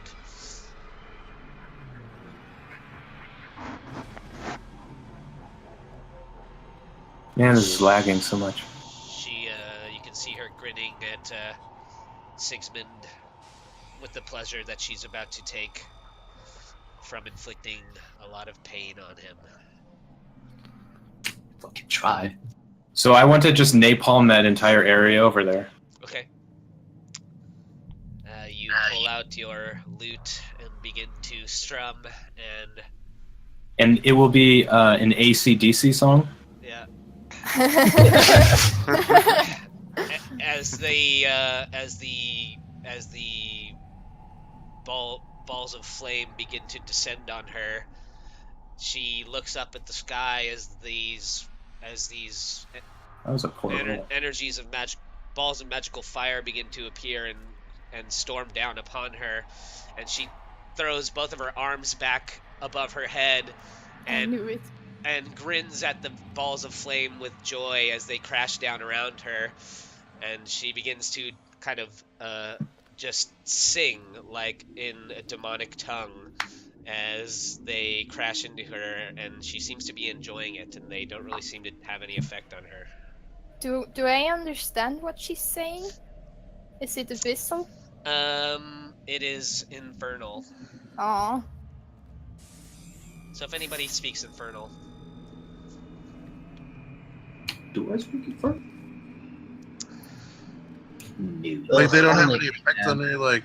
Speaker 3: Man, this is lagging so much.
Speaker 1: You can see her grinning at Sigismund with the pleasure that she's about to take from inflicting a lot of pain on him.
Speaker 2: Fucking try.
Speaker 3: So I want to just napalm that entire area over there.
Speaker 1: Okay. You pull out your lute and begin to strum,
Speaker 3: And it will be an AC/DC song.
Speaker 1: yeah. As the balls of flame begin to descend on her, she looks up at the sky as these
Speaker 3: That was a poor roll.
Speaker 1: energies of balls of magical fire begin to appear and storm down upon her, and she throws both of her arms back above her head
Speaker 5: I knew it.
Speaker 1: and grins at the balls of flame with joy as they crash down around her, and she begins to kind of just sing like in a demonic tongue as they crash into her, and she seems to be enjoying it, and they don't really seem to have any effect on her.
Speaker 5: Do I understand what she's saying? Is it a whistle?
Speaker 1: It is infernal.
Speaker 5: Aw.
Speaker 1: So if anybody speaks infernal,
Speaker 2: Do I speak it first? No.
Speaker 8: Like they don't have
Speaker 7: Only-
Speaker 8: any effects on her. Like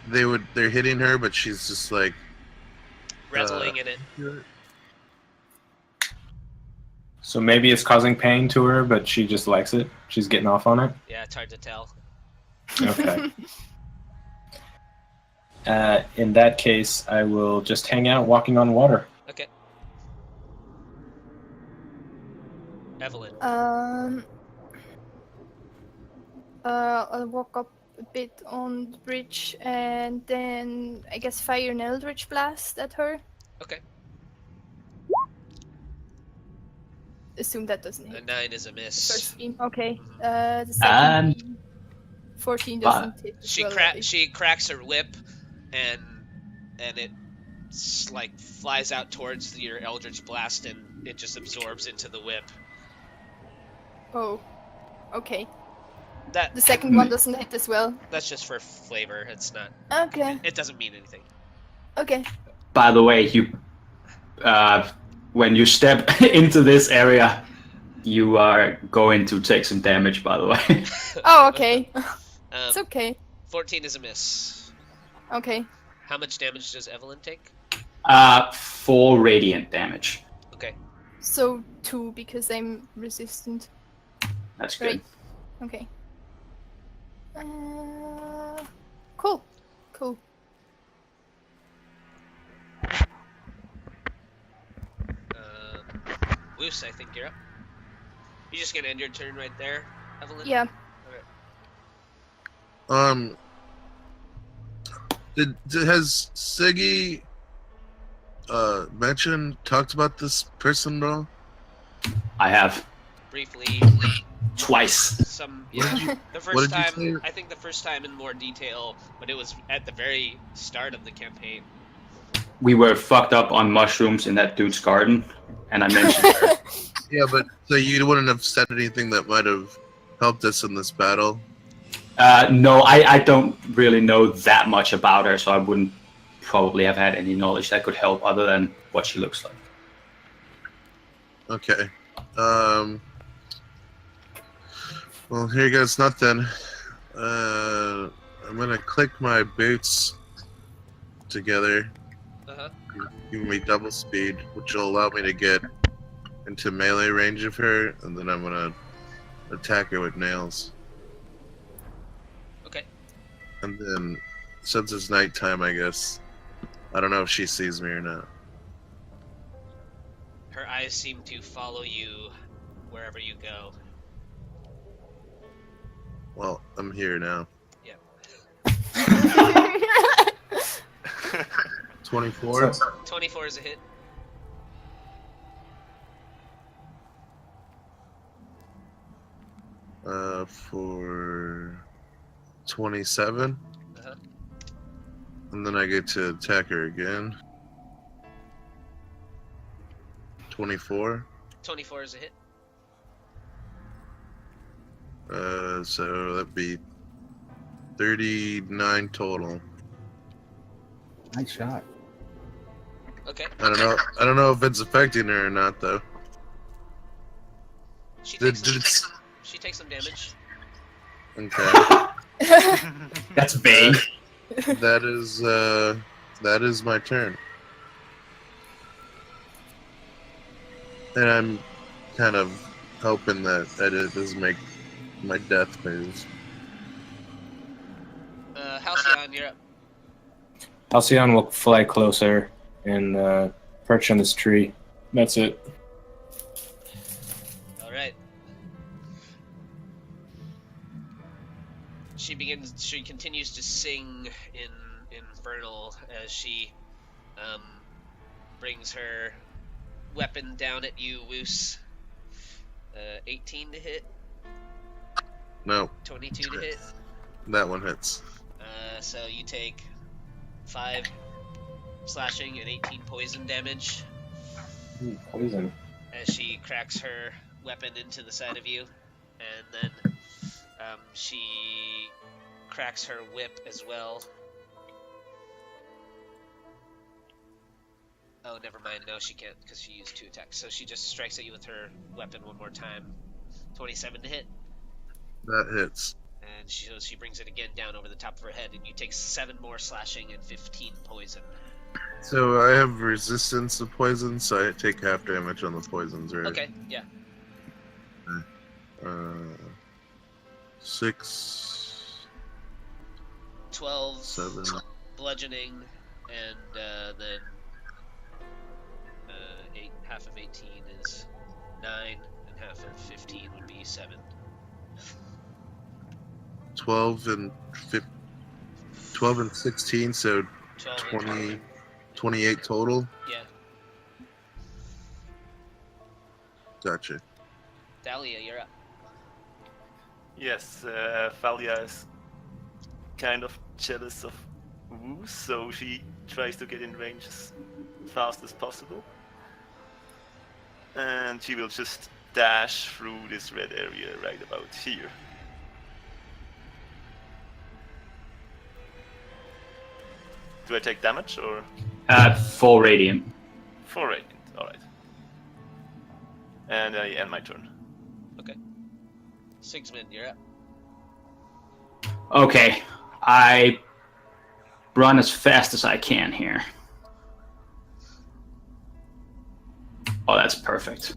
Speaker 8: they're hitting her, but she's just like
Speaker 1: reveling in it.
Speaker 3: So maybe it's causing pain to her, but she just likes it. She's getting off on it.
Speaker 1: Yeah, it's hard to tell.
Speaker 3: Okay. In that case, I will just hang out walking on water.
Speaker 1: Okay. Evelyn.
Speaker 5: I'll walk up a bit on the bridge and then I guess fire an Eldritch Blast at her.
Speaker 1: Okay.
Speaker 5: Assume that doesn't
Speaker 1: A
Speaker 5: hit.
Speaker 1: 9 is a miss.
Speaker 5: First beam. Okay. The second beam. 14 doesn't hit. as
Speaker 1: She
Speaker 5: well,
Speaker 1: she cracks her whip, and it like flies out towards your Eldritch Blast, and it just absorbs into the whip.
Speaker 5: Oh. Okay.
Speaker 1: That
Speaker 5: The second one doesn't hit as well.
Speaker 1: that's just for flavor. It's not.
Speaker 5: Okay.
Speaker 1: It doesn't mean anything.
Speaker 5: Okay.
Speaker 2: By the way, when you step into this area, you are going to take some damage, by the way.
Speaker 5: Oh, okay. It's
Speaker 1: Um,
Speaker 5: okay.
Speaker 1: 14 is a miss.
Speaker 5: Okay.
Speaker 1: How much damage does Evelyn take?
Speaker 2: 4 radiant damage.
Speaker 1: Okay.
Speaker 5: So 2 because I'm resistant.
Speaker 2: That's good.
Speaker 5: Right. Okay. Cool. Cool.
Speaker 1: Wuce, I think you're up. You're just gonna end your turn right there, Evelyn?
Speaker 5: Yeah.
Speaker 8: Has Siggy talked about this person at all?
Speaker 2: I have
Speaker 1: Briefly,
Speaker 2: twice.
Speaker 1: some
Speaker 8: What did you-
Speaker 1: the
Speaker 8: what
Speaker 1: first
Speaker 8: did you
Speaker 1: time,
Speaker 8: say?
Speaker 1: I think the first time in more detail, but it was at the very start of the campaign.
Speaker 2: We were fucked up on mushrooms in that dude's garden, and I mentioned her.
Speaker 8: Yeah, but so you wouldn't have said anything that might have helped us in this battle.
Speaker 2: No, I don't really know that much about her, so I wouldn't probably have had any knowledge that could help other than what she looks like.
Speaker 8: Okay. Well, here goes nothing. I'm gonna click my boots together, giving me double speed, which will allow me to get into melee range of her, and then I'm gonna attack her with nails.
Speaker 1: Okay.
Speaker 8: And then, since it's nighttime, I guess, I don't know if she sees me or not.
Speaker 1: Her eyes seem to follow you wherever you go.
Speaker 8: Well, I'm here now.
Speaker 1: Yep.
Speaker 8: 24.
Speaker 1: 24 is a hit.
Speaker 8: For 27.
Speaker 1: Uh-huh.
Speaker 8: And then I get to attack her again. 24.
Speaker 1: 24 is a hit.
Speaker 8: So that'd be 39 total.
Speaker 6: Nice shot.
Speaker 1: Okay.
Speaker 8: I don't know if it's affecting her or not, though.
Speaker 1: She
Speaker 8: Did
Speaker 1: takes some damage.
Speaker 8: Okay.
Speaker 2: That's vague.
Speaker 8: That is my turn. And I'm kind of hoping that it doesn't make my death move.
Speaker 1: Halcyon, you're up.
Speaker 3: Halcyon will fly closer and perch on this tree. That's it.
Speaker 1: Alright. She continues to sing in Infernal as she brings her weapon down at you, Wuce. 18 to hit.
Speaker 8: No.
Speaker 1: 22 to hit.
Speaker 8: That one hits.
Speaker 1: So you take 5 slashing and 18 poison damage
Speaker 3: Poison.
Speaker 1: as she cracks her weapon into the side of you, and then she cracks her whip as well. Oh, never mind. No, she can't because she used 2 attacks. So she just strikes at you with her weapon one more time. 27 to hit.
Speaker 8: That hits.
Speaker 1: And she brings it again down over the top of her head, and you take 7 more slashing and 15 poison.
Speaker 8: So I have resistance to poison, so I take half damage on the poisons, right?
Speaker 1: Okay, yeah.
Speaker 8: 6...
Speaker 1: 12
Speaker 8: 7...
Speaker 1: bludgeoning, and then 8, half of 18 is 9, and half of 15 would be 7.
Speaker 8: 12 and 16, so
Speaker 1: 12
Speaker 8: 28 total.
Speaker 1: Yeah.
Speaker 8: Gotcha.
Speaker 1: Thalia, you're up.
Speaker 4: Yes, Thalia is kind of jealous of Wuce, so she tries to get in range as fast as possible. And she will just dash through this red area right about here. Do I take damage or?
Speaker 2: 4 radiant.
Speaker 4: 4 radiant, alright. And I end my turn.
Speaker 1: Okay. Sigismund, you're up.
Speaker 2: Okay, I run as fast as I can here. Oh, that's perfect.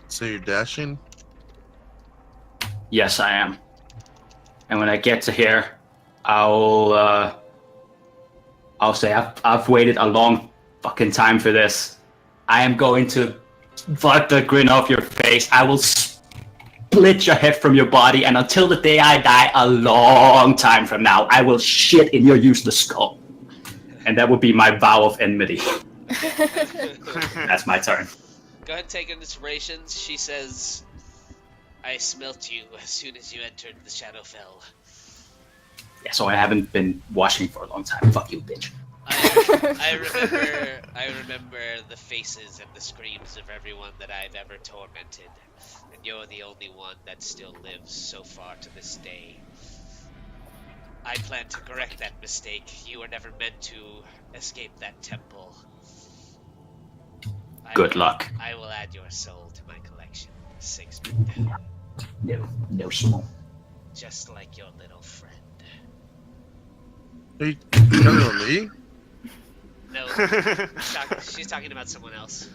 Speaker 8: So you're dashing?
Speaker 2: Yes, I am. And when I get to here, I'll say I've waited a long fucking time for this. I am going to fuck the grin off your face. I will split your head from your body, and until the day I die, a long time from now, I will shit in your useless skull. And that would be my vow of enmity. That's my turn.
Speaker 1: Go ahead and take inspirations. She says, I smelt you as soon as you entered the Shadowfell.
Speaker 2: Yeah, so I haven't been washing for a long time. Fuck you, bitch.
Speaker 1: I remember the faces and the screams of everyone that I've ever tormented, and you're the only one that still lives so far to this day. I plan to correct that mistake. You were never meant to escape that temple.
Speaker 2: Good luck.
Speaker 1: I will add your soul to my collection, Sigismund.
Speaker 2: No small.
Speaker 1: Just like your little friend.
Speaker 8: Are you talking about me?
Speaker 1: No, she's talking about someone else.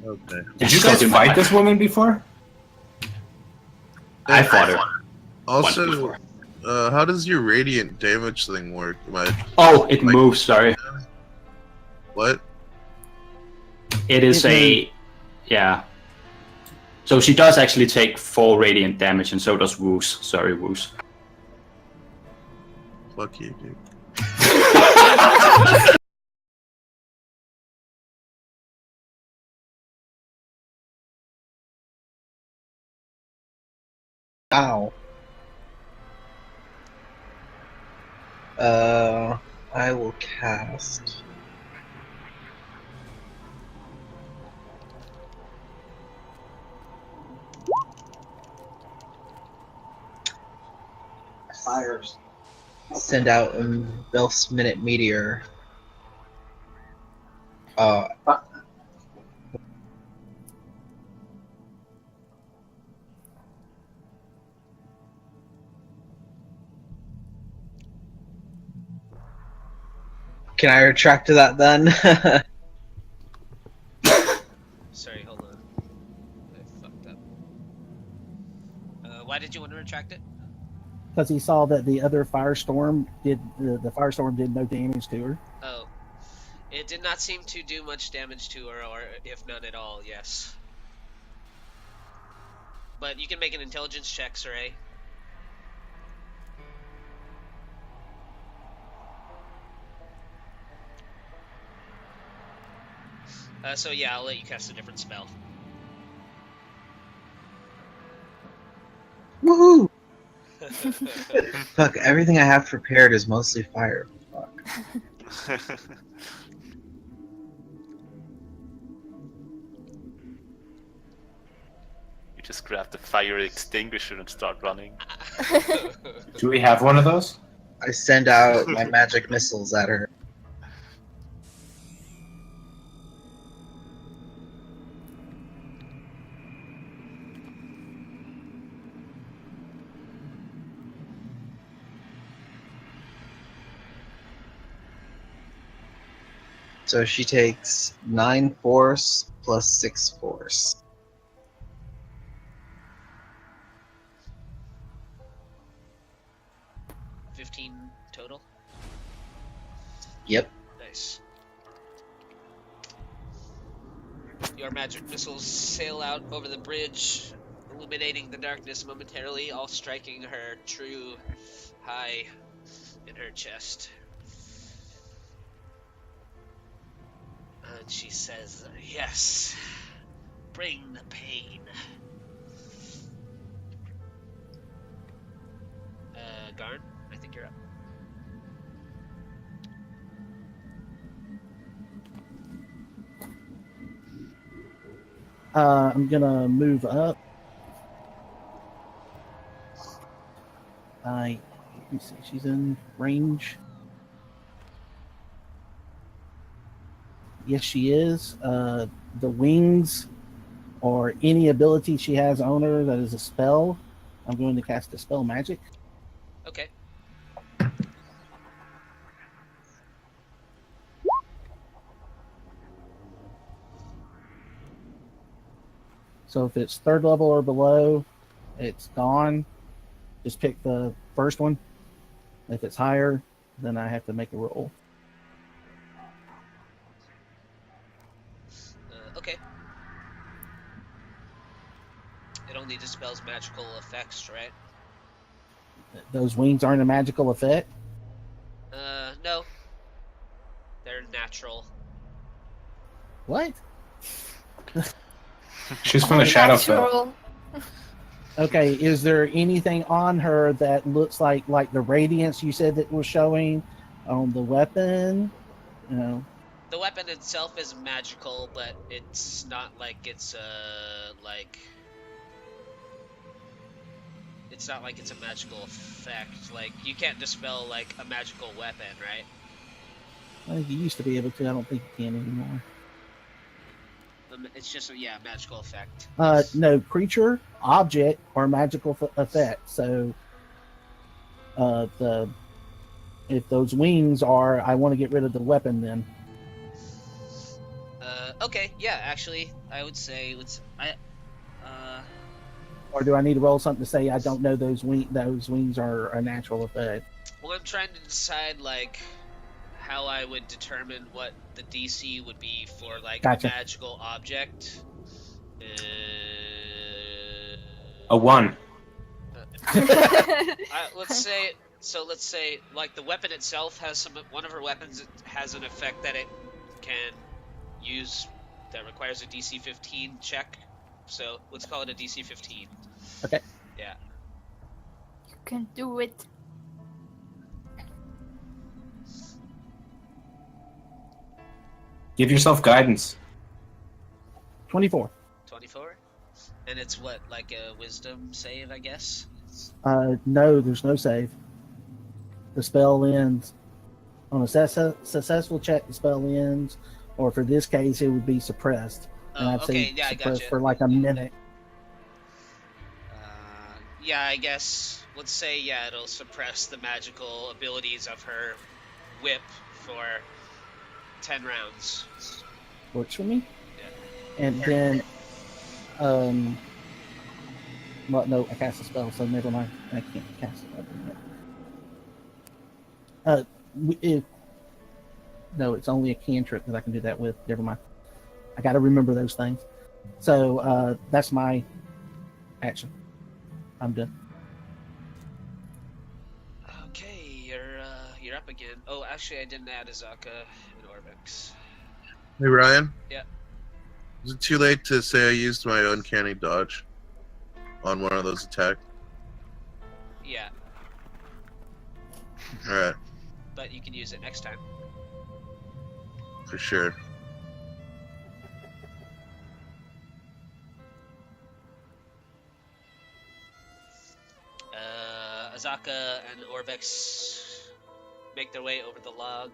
Speaker 8: Okay.
Speaker 3: Did you guys fight this woman before?
Speaker 2: I fought her.
Speaker 8: Also,
Speaker 2: once before.
Speaker 8: How does your radiant damage thing work?
Speaker 2: Oh, it moves. Sorry.
Speaker 8: What?
Speaker 2: It is yeah. So she does actually take 4 radiant damage, and so does Wuce. Sorry, Wuce.
Speaker 8: Fuck you, dude.
Speaker 7: Ow. I will cast. Fires. Send out a Belf's Minute Meteor. Can I retract to that then?
Speaker 1: Sorry, hold on. I fucked up. Why did you want to retract it?
Speaker 6: Because he saw that the other firestorm did the firestorm did no damage to her.
Speaker 1: Oh. It did not seem to do much damage to her, or if none at all, yes. But you can make an intelligence check, Sorey. So yeah, I'll let you cast a different spell.
Speaker 7: Woohoo! Fuck, everything I have prepared is mostly fire. Fuck.
Speaker 4: You just grab the fire extinguisher and start running.
Speaker 3: Do we have one of those?
Speaker 7: I send out my magic missiles at her. So she takes 9 force plus 6 force.
Speaker 1: Total?
Speaker 7: Yep.
Speaker 1: Nice. Your magic missiles sail out over the bridge, illuminating the darkness momentarily, all striking her true high in her chest. And she says, "Yes, bring the pain." Garn, I think you're up.
Speaker 6: I'm gonna move up. Let me see, she's in range. Yes, she is. The wings or any ability she has on her that is a spell, I'm going to cast a spell magic.
Speaker 1: Okay.
Speaker 6: So if it's 3rd level or below, it's gone. Just pick the first one. If it's higher, then I have to make a roll.
Speaker 1: Okay. It only dispels magical effects, right?
Speaker 6: Those wings aren't a magical effect?
Speaker 1: No. They're natural.
Speaker 6: What?
Speaker 3: She's from the Shadowfell.
Speaker 5: Natural.
Speaker 6: Okay, is there anything on her that looks like the radiance you said that was showing on the weapon? You know.
Speaker 1: The weapon itself is magical, but it's not like it's like it's not like it's a magical effect. Like, you can't dispel, like, a magical weapon, right?
Speaker 6: I think you used to be able to. I don't think you can anymore.
Speaker 1: It's just a, magical effect.
Speaker 6: No, creature, object, or magical effect. So, if those wings are, I want to get rid of the weapon, then.
Speaker 1: Okay, yeah, actually, I would say
Speaker 6: Or do I need to roll something to say I don't know those wings are a natural effect?
Speaker 1: well, I'm trying to decide, like, how I would determine what the DC would be for, like,
Speaker 6: Gotcha.
Speaker 1: a magical object.
Speaker 3: A 1.
Speaker 1: Let's say, like, the weapon itself has one of her weapons has an effect that it can use that requires a DC 15 check. So let's call it a DC 15.
Speaker 6: Okay.
Speaker 1: Yeah.
Speaker 5: You can do it.
Speaker 3: Give yourself guidance.
Speaker 6: 24.
Speaker 1: 24? And it's what, like a wisdom save, I guess?
Speaker 6: No, there's no save. The spell ends on a successful check. The spell ends, or for this case, it would be suppressed. And I'd say
Speaker 1: I
Speaker 6: suppressed
Speaker 1: gotcha.
Speaker 6: for like a minute.
Speaker 1: Yeah, I guess, let's say, it'll suppress the magical abilities of her whip for 10 rounds.
Speaker 6: Works for me.
Speaker 1: Yeah.
Speaker 6: And then, well, no, I cast a spell, so never mind. I can't cast it. No, it's only a cantrip that I can do that with. Never mind. I got to remember those things. So that's my action. I'm done.
Speaker 1: Okay, you're up again. Oh, actually, I didn't add Azaka and Orbex.
Speaker 8: Hey, Ryan?
Speaker 1: Yeah.
Speaker 8: Is it too late to say I used my uncanny dodge on one of those attacks?
Speaker 1: Yeah,
Speaker 8: Alright,
Speaker 1: but you can use it next time.
Speaker 8: for sure.
Speaker 1: Azaka and Orbex make their way over the log.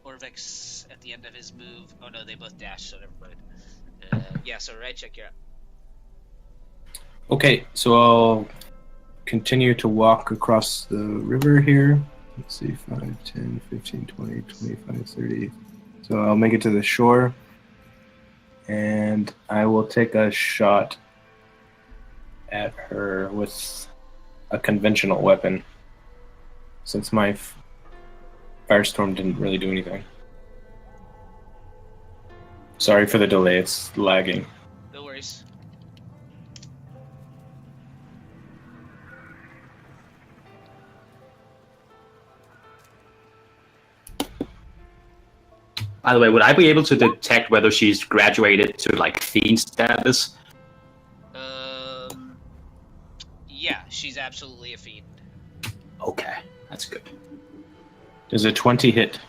Speaker 1: Orvex at the end of his move. Oh no, they both dash, so never mind. So Riceak, you're up.
Speaker 3: Okay, so I'll continue to walk across the river here. Let's see, 5, 10, 15, 20, 25, 30. So I'll make it to the shore. And I will take a shot at her with a conventional weapon. Since my Firestorm didn't really do anything. Sorry for the delay, it's lagging.
Speaker 1: No worries.
Speaker 2: By the way, would I be able to detect whether she's graduated to like fiend status?
Speaker 1: Yeah, she's absolutely a fiend.
Speaker 2: Okay, that's good.
Speaker 3: Does a 20 hit?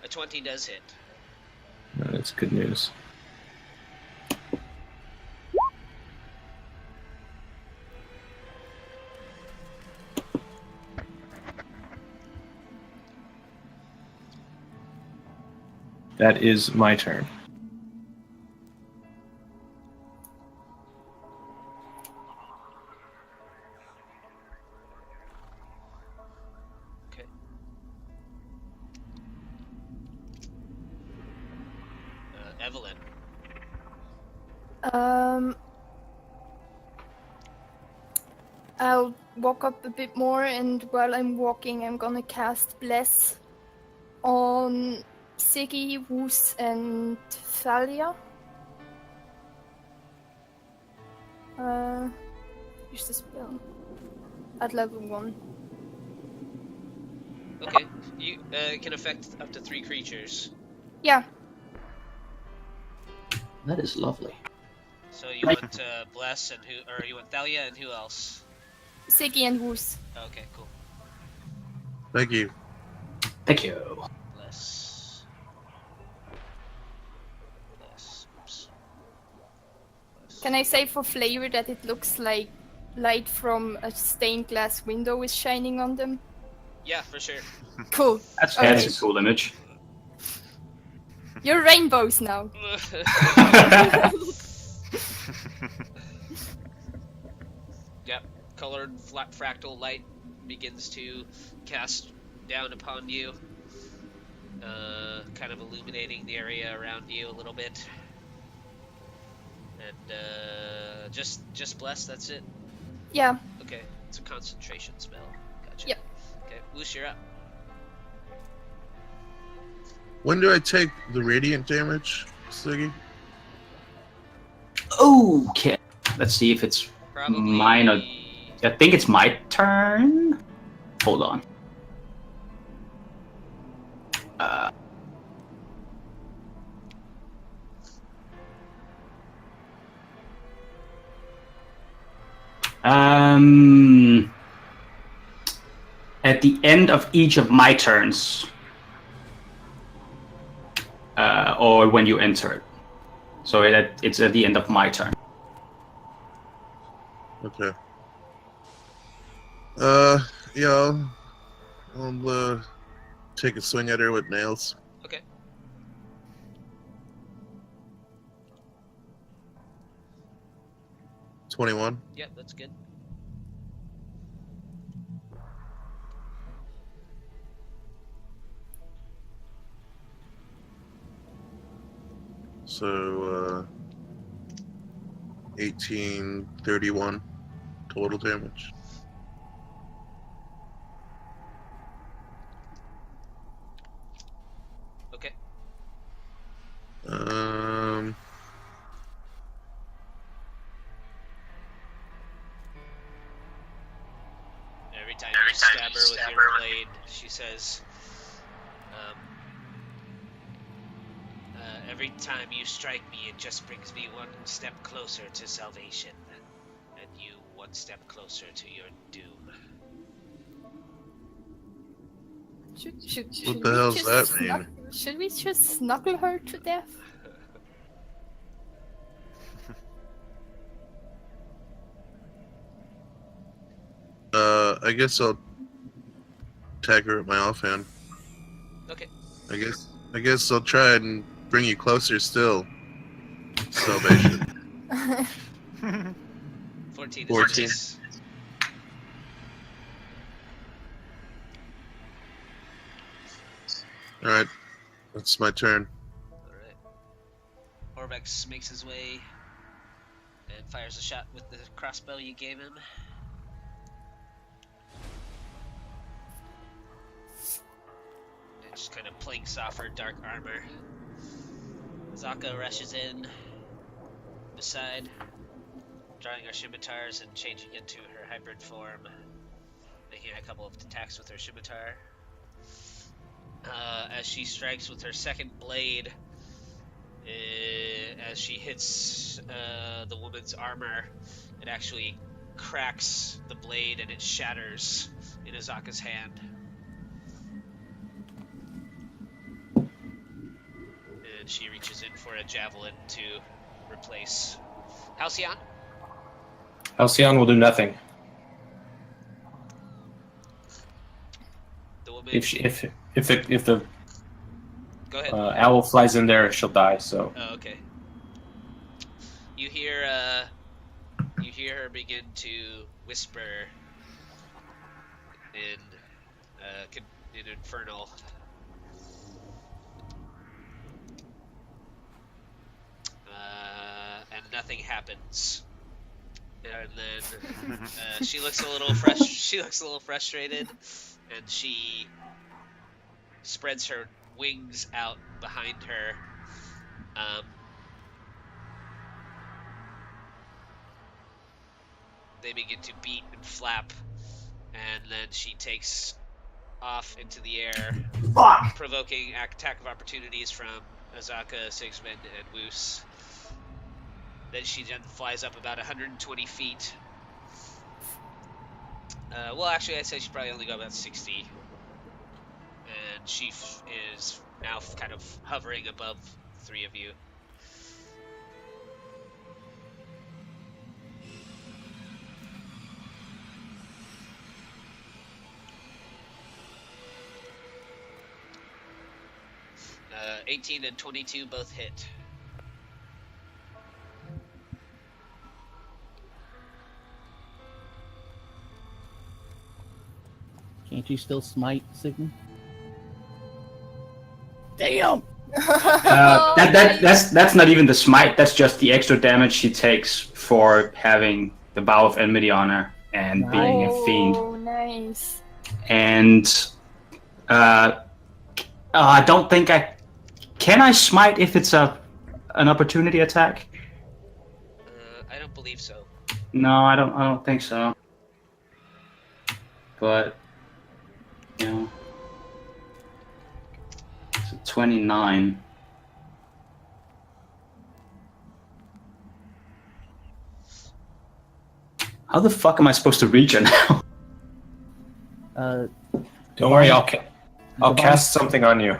Speaker 1: A 20 does hit.
Speaker 3: No, that's good news. That is my turn.
Speaker 1: Okay. Evelyn.
Speaker 5: I'll walk up a bit more, and while I'm walking, I'm gonna cast Bless on Siggy, Wuce, and Thalia. Use the spell at level 1.
Speaker 1: Okay. You can affect up to 3 creatures.
Speaker 5: Yeah.
Speaker 2: That is lovely.
Speaker 1: So you want Bless and you want Thalia and who else?
Speaker 5: Siggy and Wuce.
Speaker 1: Okay, cool.
Speaker 8: Thank you.
Speaker 2: Thank you.
Speaker 1: Bless. Oops. Bless.
Speaker 5: Can I say for flavor that it looks like light from a stained glass window is shining on them?
Speaker 1: Yeah, for sure.
Speaker 5: Cool.
Speaker 2: That's
Speaker 5: Okay.
Speaker 2: a cool image.
Speaker 5: You're rainbows now.
Speaker 1: Yep, colored flat fractal light begins to cast down upon you, kind of illuminating the area around you a little bit. And just bless. That's it.
Speaker 5: Yeah.
Speaker 1: Okay, it's a concentration spell. Gotcha.
Speaker 5: Yep.
Speaker 1: Okay, Wuce, you're up.
Speaker 8: When do I take the radiant damage, Siggy?
Speaker 2: Okay. Let's see if it's
Speaker 1: Probably
Speaker 2: mine or... I think it's my turn. Hold on. At the end of each of my turns, or when you enter it. So it's at the end of my turn.
Speaker 8: Okay. Yeah, I'll take a swing at her with nails.
Speaker 1: Okay.
Speaker 8: $21.
Speaker 1: Yep, that's good.
Speaker 8: So, 1831 total damage.
Speaker 1: Okay. Every time you stab her with your blade, she says, every time you strike me, it just brings me one step closer to salvation, and you one step closer to your doom.
Speaker 8: What the hell does that mean?
Speaker 5: Should we just snuggle her to death?
Speaker 8: I guess I'll tag her at my offhand.
Speaker 1: Okay.
Speaker 8: I guess I'll try and bring you closer still. Salvation.
Speaker 1: 14 is
Speaker 8: 14.
Speaker 1: miss.
Speaker 8: Alright, that's my turn.
Speaker 1: Alright. Orvex makes his way and fires a shot with the crossbow you gave him. And just kind of plinks off her dark armor. Zaka rushes in beside, drawing her scimitars and changing into her hybrid form, making a couple of attacks with her scimitar. As she strikes with her second blade, as she hits the woman's armor, it actually cracks the blade and it shatters in Azaka's hand. And she reaches in for a javelin to replace. Halcyon?
Speaker 3: Halcyon will do nothing.
Speaker 1: The woman.
Speaker 3: If the
Speaker 1: Go ahead.
Speaker 3: owl flies in there, she'll die. So.
Speaker 1: Oh, okay. You hear her begin to whisper in infernal. And nothing happens. And then she looks a little frustrated, and she spreads her wings out behind her. They begin to beat and flap, and then she takes off into the air, provoking attack of opportunities from Azaka, Sigismund, and Wuce. Then she flies up about 120 feet. Well, actually, I'd say she probably only got about 60. And she is now kind of hovering above the three of you. 18 and 22 both hit.
Speaker 6: Can't you still smite, Sigmund? Damn!
Speaker 2: That's not even the smite. That's just the extra damage she takes for having the Vow of Enmity on her and being a fiend.
Speaker 5: Oh, nice.
Speaker 2: And I don't think I can smite if it's an opportunity attack.
Speaker 1: I don't believe so.
Speaker 2: No, I don't think so. But you know, it's a 29. How the fuck am I supposed to reach her now?
Speaker 3: Don't worry, I'll cast something on you.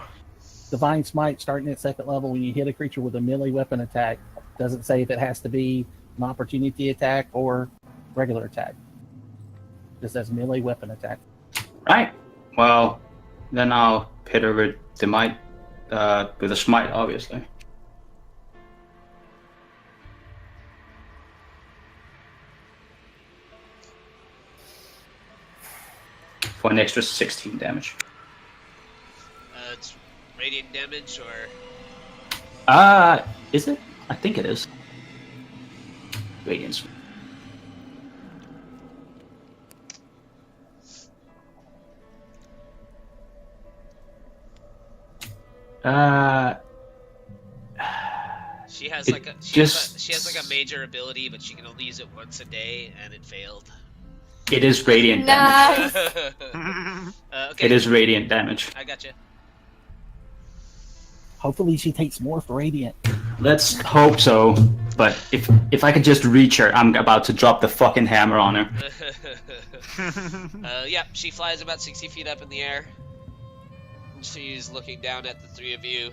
Speaker 6: Divine Smite starting at 2nd level when you hit a creature with a melee weapon attack. Doesn't say if it has to be an opportunity attack or regular attack. Just as melee weapon attack.
Speaker 2: Right. Well, then I'll hit her with the might, with a smite, obviously. For an extra 16 damage.
Speaker 1: It's radiant damage, or
Speaker 2: Is it? I think it is. Radiance.
Speaker 1: she has
Speaker 2: It
Speaker 1: like a
Speaker 2: just-
Speaker 1: she has like a major ability, but she can only use it once a day, and it failed.
Speaker 2: It is radiant damage.
Speaker 5: Nice.
Speaker 1: Okay.
Speaker 2: It is radiant damage.
Speaker 1: I got you.
Speaker 6: Hopefully she takes more for Radiant.
Speaker 2: Let's hope so. But if I could just reach her, I'm about to drop the fucking hammer on her.
Speaker 1: Yeah, she flies about 60 feet up in the air. She's looking down at the three of you.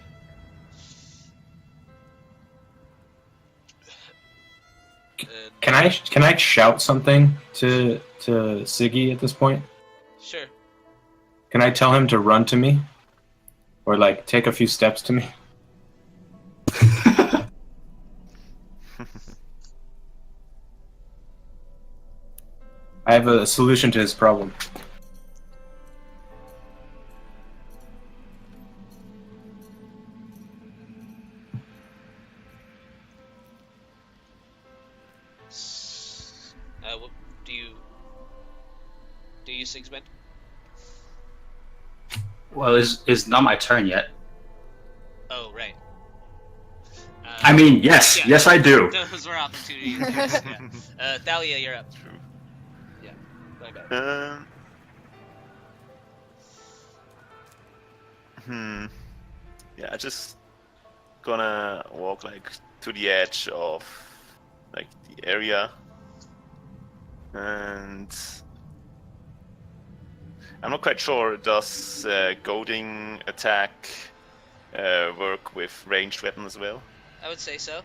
Speaker 1: And,
Speaker 3: Can I shout something to Siggy at this point?
Speaker 1: Sure.
Speaker 3: Can I tell him to run to me? Or like take a few steps to me? I have a solution to his problem.
Speaker 1: What do you Sigismund?
Speaker 2: Well, it's not my turn yet.
Speaker 1: Oh, right.
Speaker 2: I mean, yes,
Speaker 1: yeah.
Speaker 2: yes I do.
Speaker 1: Those were opportunities. Yeah. Thalia, you're up.
Speaker 4: True.
Speaker 1: Yeah. My bad.
Speaker 4: Yeah, I just gonna walk like to the edge of like the area, and I'm not quite sure. Does goading attack work with ranged weapons as well?
Speaker 1: I would say so.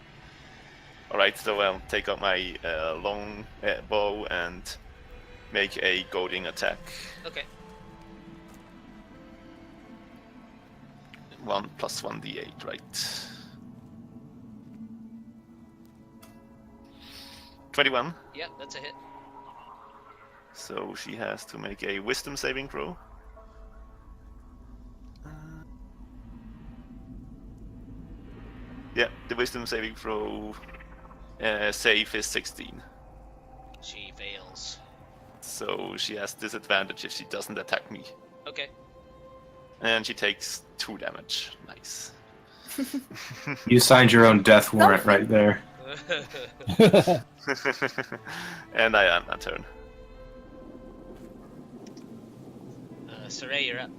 Speaker 4: Alright, so I'll take out my long bow and make a goading attack.
Speaker 1: Okay.
Speaker 4: 1 + 1d8, right? 21.
Speaker 1: Yeah, that's a hit.
Speaker 4: So she has to make a wisdom saving throw. Yeah, the wisdom saving throw save is 16.
Speaker 1: She fails.
Speaker 4: So she has disadvantage if she doesn't attack me.
Speaker 1: Okay.
Speaker 4: And she takes 2 damage. Nice.
Speaker 3: You signed your own death warrant right there.
Speaker 4: And I am my turn.
Speaker 1: Sorey, you're up.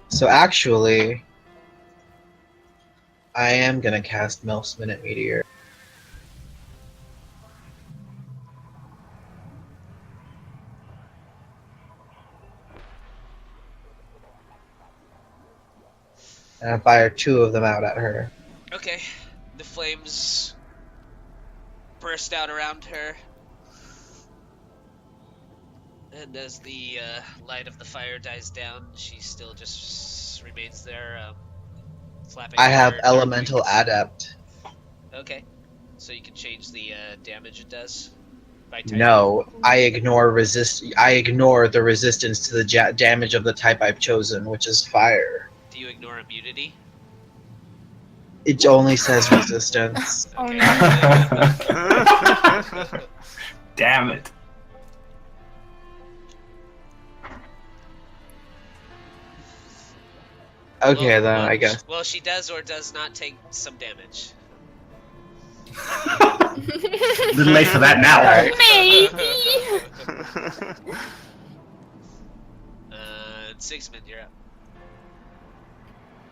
Speaker 7: So actually, I am gonna cast Melf's Minute Meteor. And I fire 2 of them out at her.
Speaker 1: Okay. The flames burst out around her. And as the light of the fire dies down, she still just remains there, flapping.
Speaker 7: I have
Speaker 1: her
Speaker 7: Elemental
Speaker 1: wings.
Speaker 7: Adept.
Speaker 1: Okay, so you can change the damage it does by type.
Speaker 7: No, I ignore the resistance to the damage of the type I've chosen, which is fire.
Speaker 1: Do you ignore immunity?
Speaker 7: It only says resistance.
Speaker 5: Oh,
Speaker 1: Okay.
Speaker 5: no.
Speaker 3: Damn it.
Speaker 7: Okay, then I guess.
Speaker 1: Well, she does or does not take some damage.
Speaker 2: A little late for that now.
Speaker 5: Maybe.
Speaker 1: Sigismund, you're up.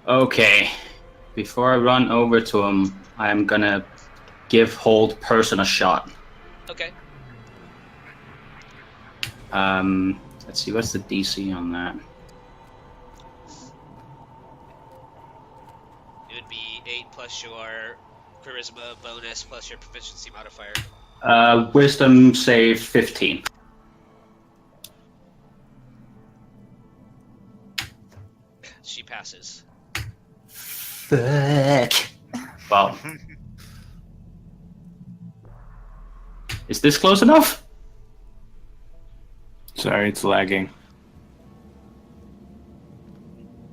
Speaker 2: Okay. Before I run over to him, I'm gonna give hold person a shot.
Speaker 1: Okay.
Speaker 2: Let's see, what's the DC on that?
Speaker 1: It would be 8 plus your charisma bonus plus your proficiency modifier.
Speaker 2: Wisdom save 15.
Speaker 1: She passes.
Speaker 2: Fuck. Well. Is this close enough?
Speaker 3: Sorry, it's lagging.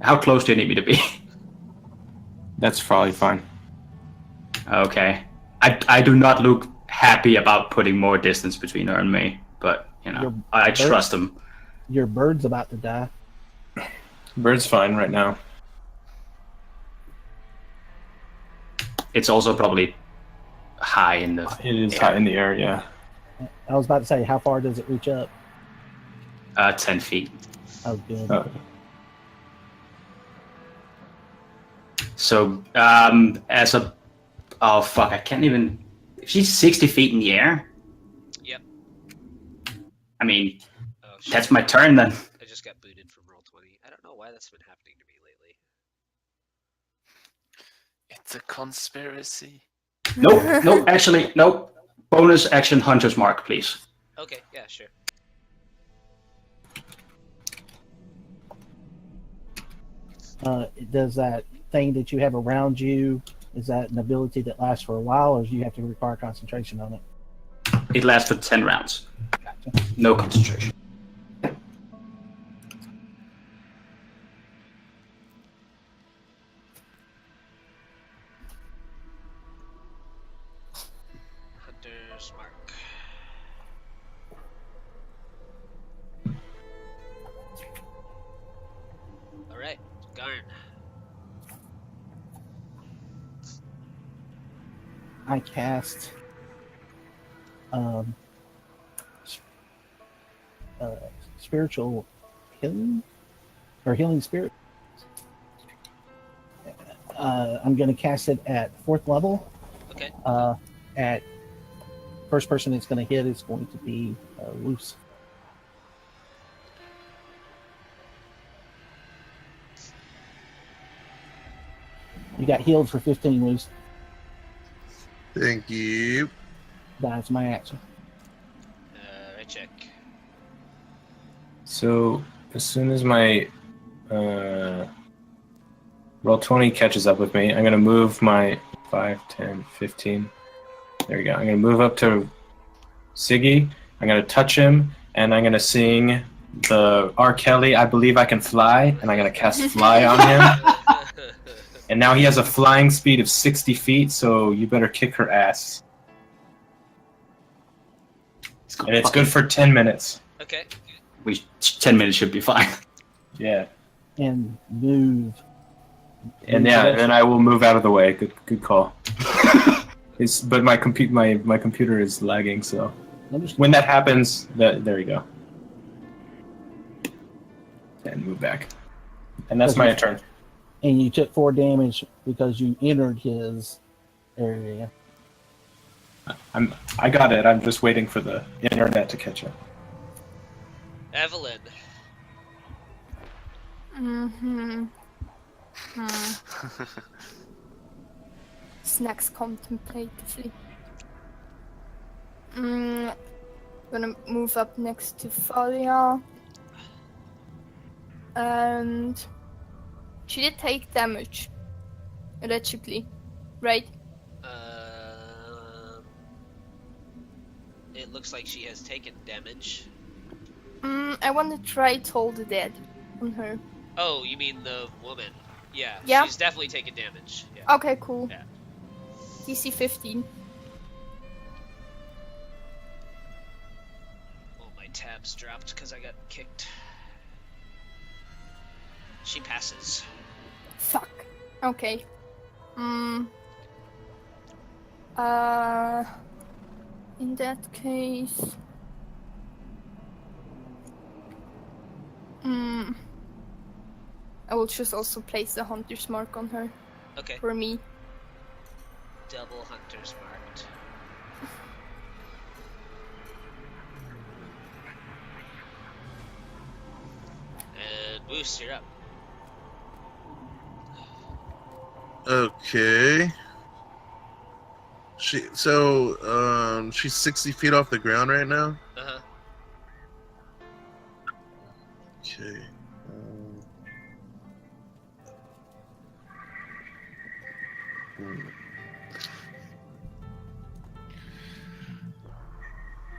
Speaker 2: How close do you need me to be?
Speaker 3: That's probably fine.
Speaker 2: Okay. I do not look happy about putting more distance between her and me, but, you know, I trust him.
Speaker 6: Your bird's about to die.
Speaker 3: Bird's fine right now.
Speaker 2: It's also probably high in the
Speaker 3: It is
Speaker 2: air.
Speaker 3: high in the air, yeah.
Speaker 6: I was about to say, how far does it reach up?
Speaker 2: 10 feet.
Speaker 6: Oh, good.
Speaker 2: So, as a... Oh, fuck, I can't even... If she's 60 feet in the air?
Speaker 1: Yep.
Speaker 2: I mean,
Speaker 1: Oh, shit.
Speaker 2: that's my turn then.
Speaker 1: I just got booted from Roll20. I don't know why that's been happening to me lately.
Speaker 4: It's a conspiracy.
Speaker 2: Nope, nope, actually, nope. Bonus action Hunter's Mark, please.
Speaker 1: Okay, yeah, sure.
Speaker 6: Does that thing that you have around you, is that an ability that lasts for a while, or do you have to require concentration on it?
Speaker 2: It lasts for 10 rounds. No concentration.
Speaker 1: Hunter's Mark. Alright, Garn.
Speaker 6: I cast spiritual healing or healing spirit. I'm going to cast it at 4th level.
Speaker 1: Okay.
Speaker 6: At first person it's going to hit is going to be Wuce. You got healed for 15, Wuce.
Speaker 8: Thank you.
Speaker 6: That's my action.
Speaker 1: Riceak.
Speaker 3: So, as soon as my Roll20 catches up with me, I'm going to move my 5, 10, 15. There we go. I'm going to move up to Siggy. I'm going to touch him, and I'm going to sing the R. Kelly, I Believe I Can Fly, and I'm going to cast Fly on him. And now he has a flying speed of 60 feet, so you better kick her ass. And it's good for 10 minutes.
Speaker 1: Okay.
Speaker 2: 10 minutes should be fine.
Speaker 3: Yeah.
Speaker 6: And move.
Speaker 3: And yeah, and then I will move out of the way. Good call. But my computer is lagging, so when that happens, there you go. And move back. And that's my turn.
Speaker 6: And you took 4 damage because you entered his area.
Speaker 3: I got it. I'm just waiting for the internet to catch up.
Speaker 1: Evelyn.
Speaker 5: Snacks contemplatively. Gonna move up next to Thalia. And she did take damage. Allegedly. Right?
Speaker 1: It looks like she has taken damage.
Speaker 5: I want to try Toll the Dead on her.
Speaker 1: Oh, you mean the woman? Yeah,
Speaker 5: Yeah.
Speaker 1: she's definitely taken damage. Yeah.
Speaker 5: Okay, cool.
Speaker 1: Yeah.
Speaker 5: DC 15.
Speaker 1: Oh, my tabs dropped because I got kicked. She passes.
Speaker 5: Fuck. Okay. In that case... I will just also place the Hunter's Mark on her.
Speaker 1: Okay.
Speaker 5: For me.
Speaker 1: Double Hunter's marked. And Wuce, you're up.
Speaker 8: Okay. She's 60 feet off the ground right now.
Speaker 1: Uh-huh.
Speaker 8: Okay.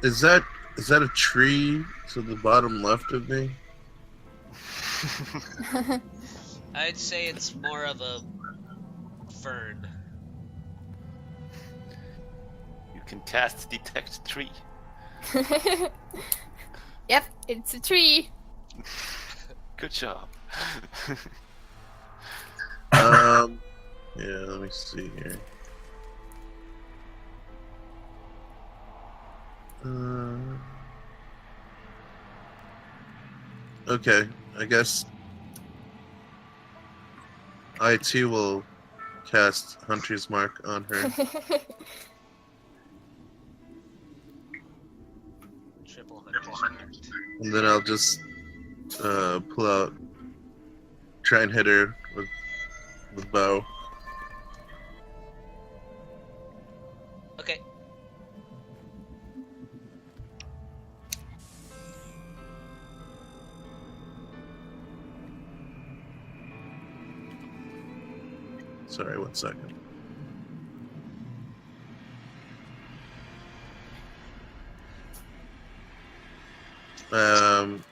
Speaker 8: Is that a tree to the bottom left of me?
Speaker 1: I'd say it's more of a fern.
Speaker 4: You can cast Detect Tree.
Speaker 5: Yep, it's a tree.
Speaker 4: Good job.
Speaker 8: Yeah, let me see here. Okay, I guess I too will cast Hunter's Mark on her.
Speaker 1: Triple Hunter's marked.
Speaker 8: And then I'll just pull out, try and hit her with the bow.
Speaker 1: Okay.
Speaker 8: Sorry, 1 second. I'm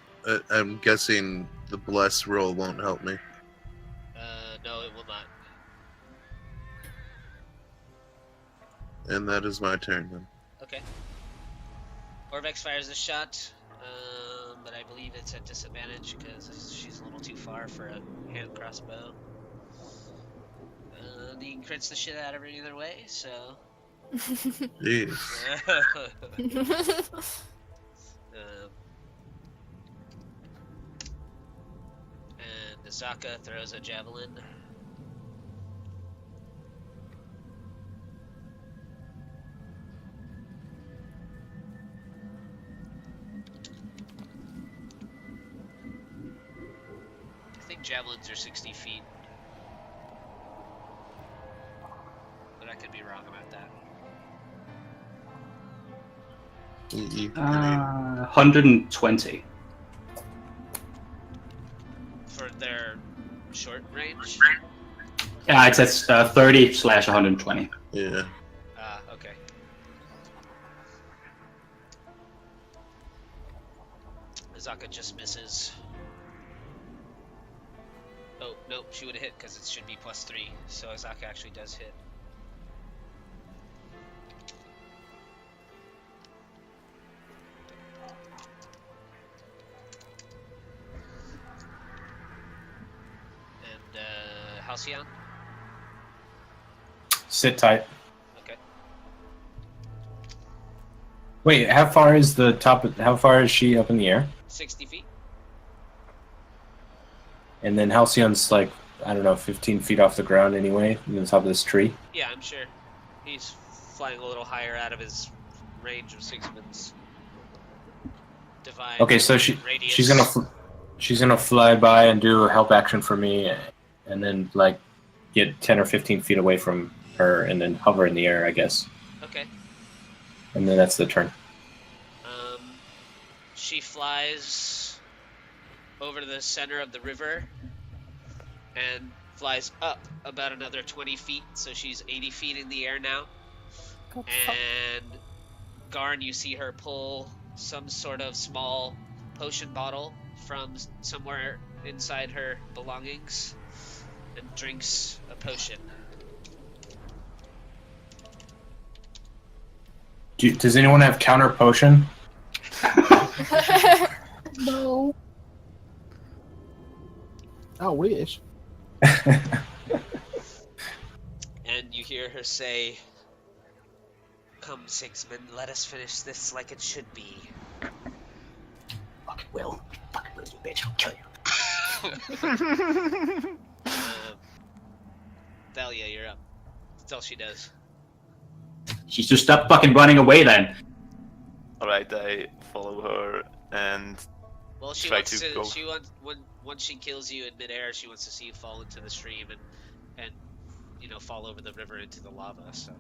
Speaker 8: guessing the bless roll won't help me.
Speaker 1: No, it will not.
Speaker 8: And that is my turn then.
Speaker 1: Okay. Orvex fires a shot, but I believe it's at disadvantage because she's a little too far for a hand crossbow. He crits the shit out of her either way, so...
Speaker 8: Jeez.
Speaker 1: And Azaka throws a javelin. I think javelins are 60 feet. But I could be wrong about that.
Speaker 2: 120.
Speaker 1: For their short range?
Speaker 2: Yeah, it says 30/120.
Speaker 8: Yeah.
Speaker 1: Okay. Azaka just misses. Oh, nope, she would have hit because it should be +3. So Azaka actually does hit. And Halcyon?
Speaker 3: Sit tight.
Speaker 1: Okay.
Speaker 3: Wait, how far is the top? How far is she up in the air?
Speaker 1: 60 feet?
Speaker 3: And then Halcyon's like, I don't know, 15 feet off the ground anyway, on the top of this tree.
Speaker 1: Yeah, I'm sure. He's flying a little higher out of his range of Sigismund's divine
Speaker 3: Okay, so
Speaker 1: radius.
Speaker 3: she's gonna fly by and do a help action for me, and then like get 10 or 15 feet away from her, and then hover in the air, I guess.
Speaker 1: Okay.
Speaker 3: And then that's the turn.
Speaker 1: She flies over to the center of the river and flies up about another 20 feet, so she's 80 feet in the air now.
Speaker 5: God, fuck.
Speaker 1: And Garn, you see her pull some sort of small potion bottle from somewhere inside her belongings and drinks a potion.
Speaker 3: Does anyone have counter potion?
Speaker 5: No.
Speaker 6: I wish.
Speaker 1: And you hear her say, "Come, Sigismund, let us finish this like it should be."
Speaker 2: Fucking will. Fucking will, you bitch. I'll kill you.
Speaker 1: Thalia, you're up. That's all she does.
Speaker 2: She's just stop fucking running away then.
Speaker 4: Alright, I follow her and
Speaker 1: Well, she
Speaker 4: try
Speaker 1: wants
Speaker 4: to
Speaker 1: to.
Speaker 4: go.
Speaker 1: She wants once she kills you in midair, she wants to see you fall into the stream and fall over the river into the lava. So.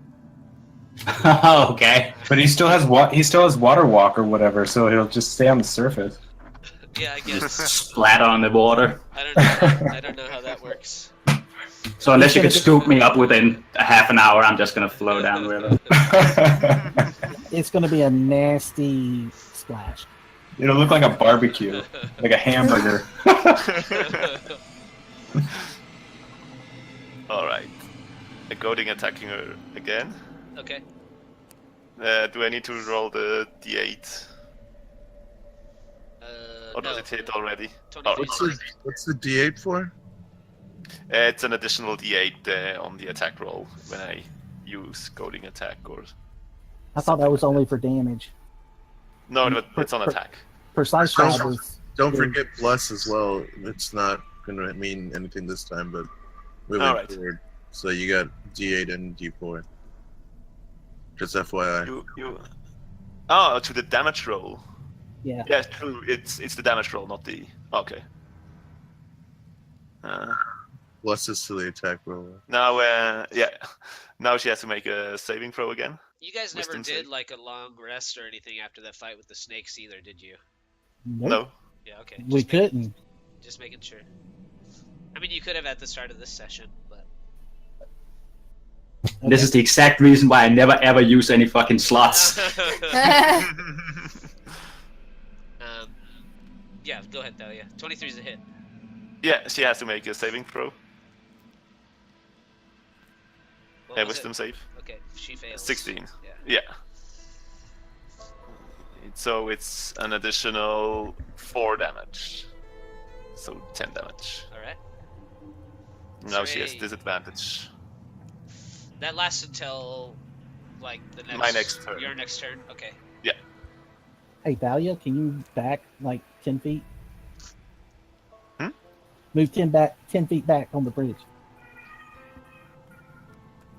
Speaker 2: Okay.
Speaker 3: But he still has water walk or whatever, so he'll just stay on the surface.
Speaker 1: Yeah, I
Speaker 2: Just
Speaker 1: guess.
Speaker 2: splatter on the water.
Speaker 1: I don't know how that works.
Speaker 2: So unless you could scoop me up within a half an hour, I'm just gonna flow down the river.
Speaker 6: It's going to be a nasty splash.
Speaker 3: It'll look like a barbecue, like a hamburger.
Speaker 4: Alright. Goading attacking her again.
Speaker 1: Okay.
Speaker 4: Do I need to roll the d8? Or
Speaker 1: No.
Speaker 4: does it hit already?
Speaker 1: 20 feet.
Speaker 8: What's the D8 for?
Speaker 4: It's an additional d8 on the attack roll when I use goading attack or...
Speaker 6: I thought that was only for damage.
Speaker 4: No, it's on attack.
Speaker 6: Precise
Speaker 8: Don't-
Speaker 6: shot is.
Speaker 8: Don't forget plus as well. It's not gonna mean anything this time, but moving
Speaker 4: Alright.
Speaker 8: forward. So you got D8 and D4. Just FYI.
Speaker 4: You... Oh, to the damage roll.
Speaker 6: Yeah.
Speaker 4: Yeah, true. It's the damage roll, not the... Okay.
Speaker 8: Pluses to the attack roll.
Speaker 4: Now, yeah. Now she has to make a saving throw again.
Speaker 1: You guys never
Speaker 4: Wisdom
Speaker 1: did
Speaker 4: save.
Speaker 1: like a long rest or anything after that fight with the snakes either, did you?
Speaker 6: Nope.
Speaker 4: No.
Speaker 1: Yeah, okay.
Speaker 6: We couldn't.
Speaker 1: Just making sure. I mean, you could have at the start of this session, but
Speaker 2: This is the exact reason why I never ever use any fucking slots.
Speaker 1: Yeah, go ahead, Thalia. 23 is a hit.
Speaker 4: Yeah, she has to make a saving throw.
Speaker 1: What was
Speaker 4: Wisdom
Speaker 1: it?
Speaker 4: save.
Speaker 1: Okay, she fails.
Speaker 4: 16.
Speaker 1: Yeah.
Speaker 4: Yeah. So it's an additional 4 damage. So 10 damage.
Speaker 1: All right.
Speaker 4: Now she has
Speaker 1: Sorry.
Speaker 4: disadvantage.
Speaker 1: That lasts until like the next.
Speaker 4: My next turn.
Speaker 1: Your next turn. Okay.
Speaker 6: Hey, Thalia, can you back like 10 feet?
Speaker 4: Hmm?
Speaker 6: Move 10 feet back on the bridge.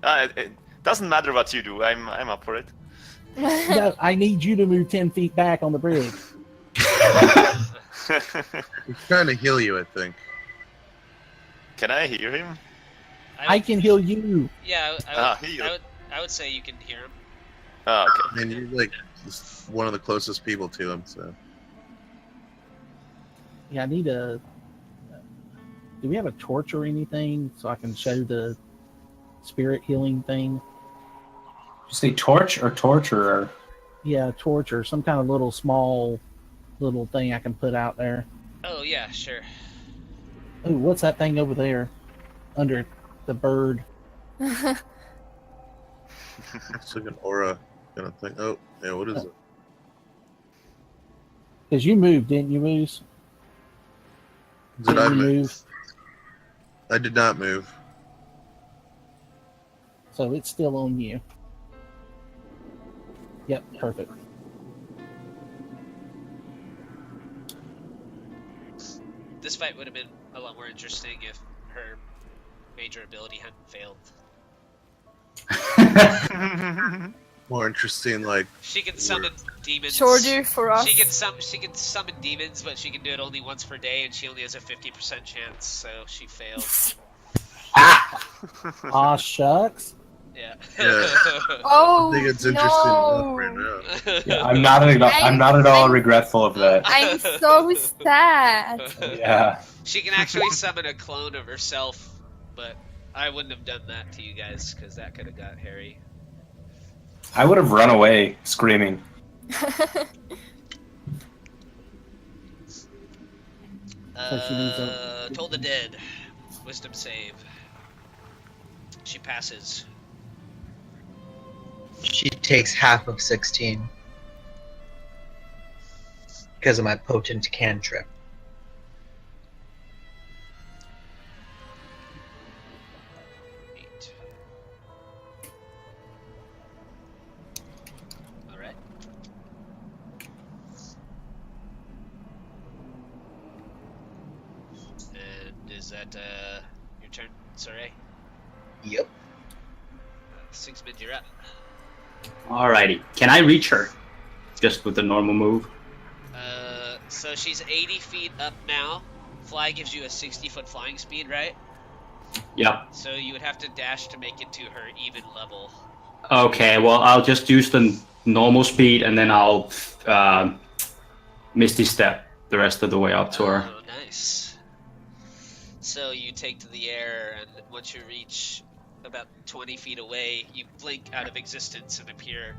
Speaker 4: It doesn't matter what you do. I'm up for it.
Speaker 6: No, I need you to move 10 feet back on the bridge.
Speaker 8: He's trying to heal you, I think.
Speaker 4: Can I hear him?
Speaker 6: I can heal you.
Speaker 1: Yeah,
Speaker 4: heal.
Speaker 1: I would say you can hear him.
Speaker 4: Oh, okay.
Speaker 8: And you're like just one of the closest people to him, so.
Speaker 6: Yeah, I need a. Do we have a torch or anything so I can show the spirit healing thing?
Speaker 3: You say torch or torture? Or...
Speaker 6: Yeah, a torch or some kind of little small little thing I can put out there.
Speaker 1: Oh yeah, sure.
Speaker 6: Ooh, what's that thing over there under the bird?
Speaker 8: It's like an aura kind of thing. Oh, yeah, what is it?
Speaker 6: Because you moved, didn't you, Moose?
Speaker 8: Did I
Speaker 6: you
Speaker 8: move? I did not move.
Speaker 6: So it's still on you. Yep, perfect.
Speaker 1: This fight would have been a lot more interesting if her major ability hadn't failed.
Speaker 8: More interesting, like
Speaker 1: She can summon demons.
Speaker 5: Shorter for us.
Speaker 1: She can summon demons, but she can do it only once per day, and she only has a 50% chance, so she failed.
Speaker 6: Aw, shucks.
Speaker 1: Yeah.
Speaker 8: Yeah.
Speaker 5: Oh,
Speaker 8: I think it's interesting
Speaker 5: no.
Speaker 8: enough right now.
Speaker 3: Yeah, I'm not at all regretful of that.
Speaker 5: I'm so sad.
Speaker 3: Yeah.
Speaker 1: She can actually summon a clone of herself, but I wouldn't have done that to you guys because that could have got hairy.
Speaker 3: I would have run away screaming.
Speaker 6: she needs a-
Speaker 1: Toll the Dead. Wisdom save. She passes.
Speaker 7: She takes half of 16 because of my potent cantrip.
Speaker 1: Alright. And is that your turn, Sorey?
Speaker 7: Yep.
Speaker 1: Sigismund, you're up.
Speaker 2: Alrighty. Can I reach her? Just with the normal move?
Speaker 1: So she's 80 feet up now. Fly gives you a 60-foot flying speed, right?
Speaker 2: Yep.
Speaker 1: So you would have to dash to make it to her even level.
Speaker 2: Okay, well, I'll just use the normal speed, and then I'll Misty Step the rest of the way up to her.
Speaker 1: Oh, nice. So you take to the air, and once you reach about 20 feet away, you blink out of existence and appear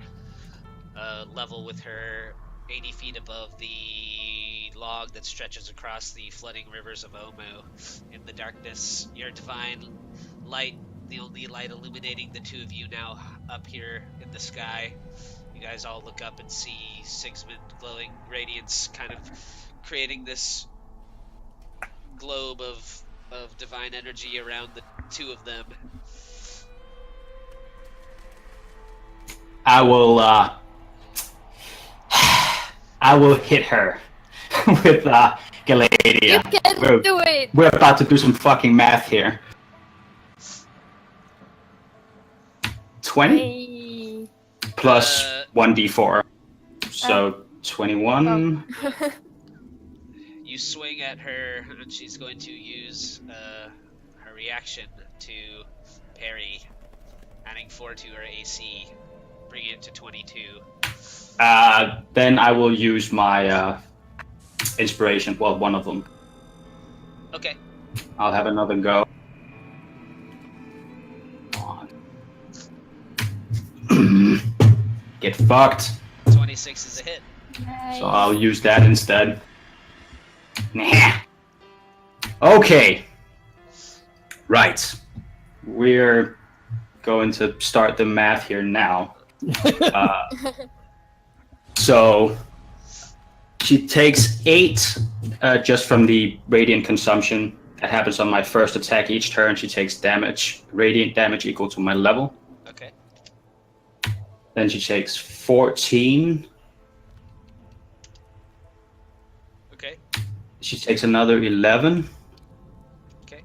Speaker 1: level with her, 80 feet above the log that stretches across the flooding rivers of Omo. In the darkness, your divine light, the only light illuminating the two of you now up here in the sky. You guys all look up and see Sigismund glowing radiance, kind of creating this globe of divine energy around the two of them.
Speaker 2: I will hit her with Galadia.
Speaker 5: You can do it.
Speaker 2: We're about to do some fucking math here. 20
Speaker 5: Hey.
Speaker 2: plus 1d4. So 21.
Speaker 1: You swing at her, and she's going to use her reaction to parry, adding 4 to her AC, bringing it to 22.
Speaker 2: Then I will use my inspiration. Well, one of them.
Speaker 1: Okay.
Speaker 2: I'll have another go. Get fucked.
Speaker 1: 26 is a hit.
Speaker 5: Nice.
Speaker 2: So I'll use that instead. Nah. Okay. Right. We're going to start the math here now. So she takes 8 just from the radiant consumption. That happens on my first attack each turn. She takes damage, radiant damage equal to my level.
Speaker 1: Okay.
Speaker 2: Then she takes 14.
Speaker 1: Okay.
Speaker 2: She takes another 11.
Speaker 1: Okay.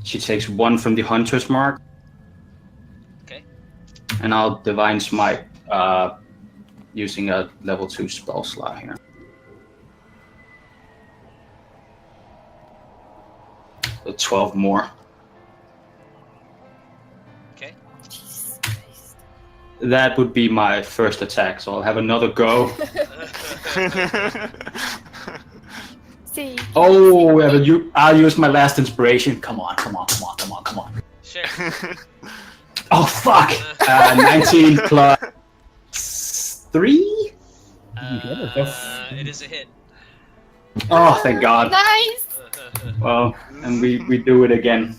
Speaker 2: She takes 1 from the Hunter's Mark.
Speaker 1: Okay.
Speaker 2: And I'll Divine Smite using a level 2 spell slot here. So 12 more.
Speaker 1: Okay.
Speaker 2: That would be my first attack, so I'll have another go.
Speaker 5: See.
Speaker 2: Oh, yeah, but I'll use my last inspiration. Come on.
Speaker 1: Sure.
Speaker 2: Oh, fuck! 19 plus 3?
Speaker 1: It is a hit.
Speaker 2: Oh, thank God.
Speaker 5: Nice.
Speaker 2: Well, and we do it again.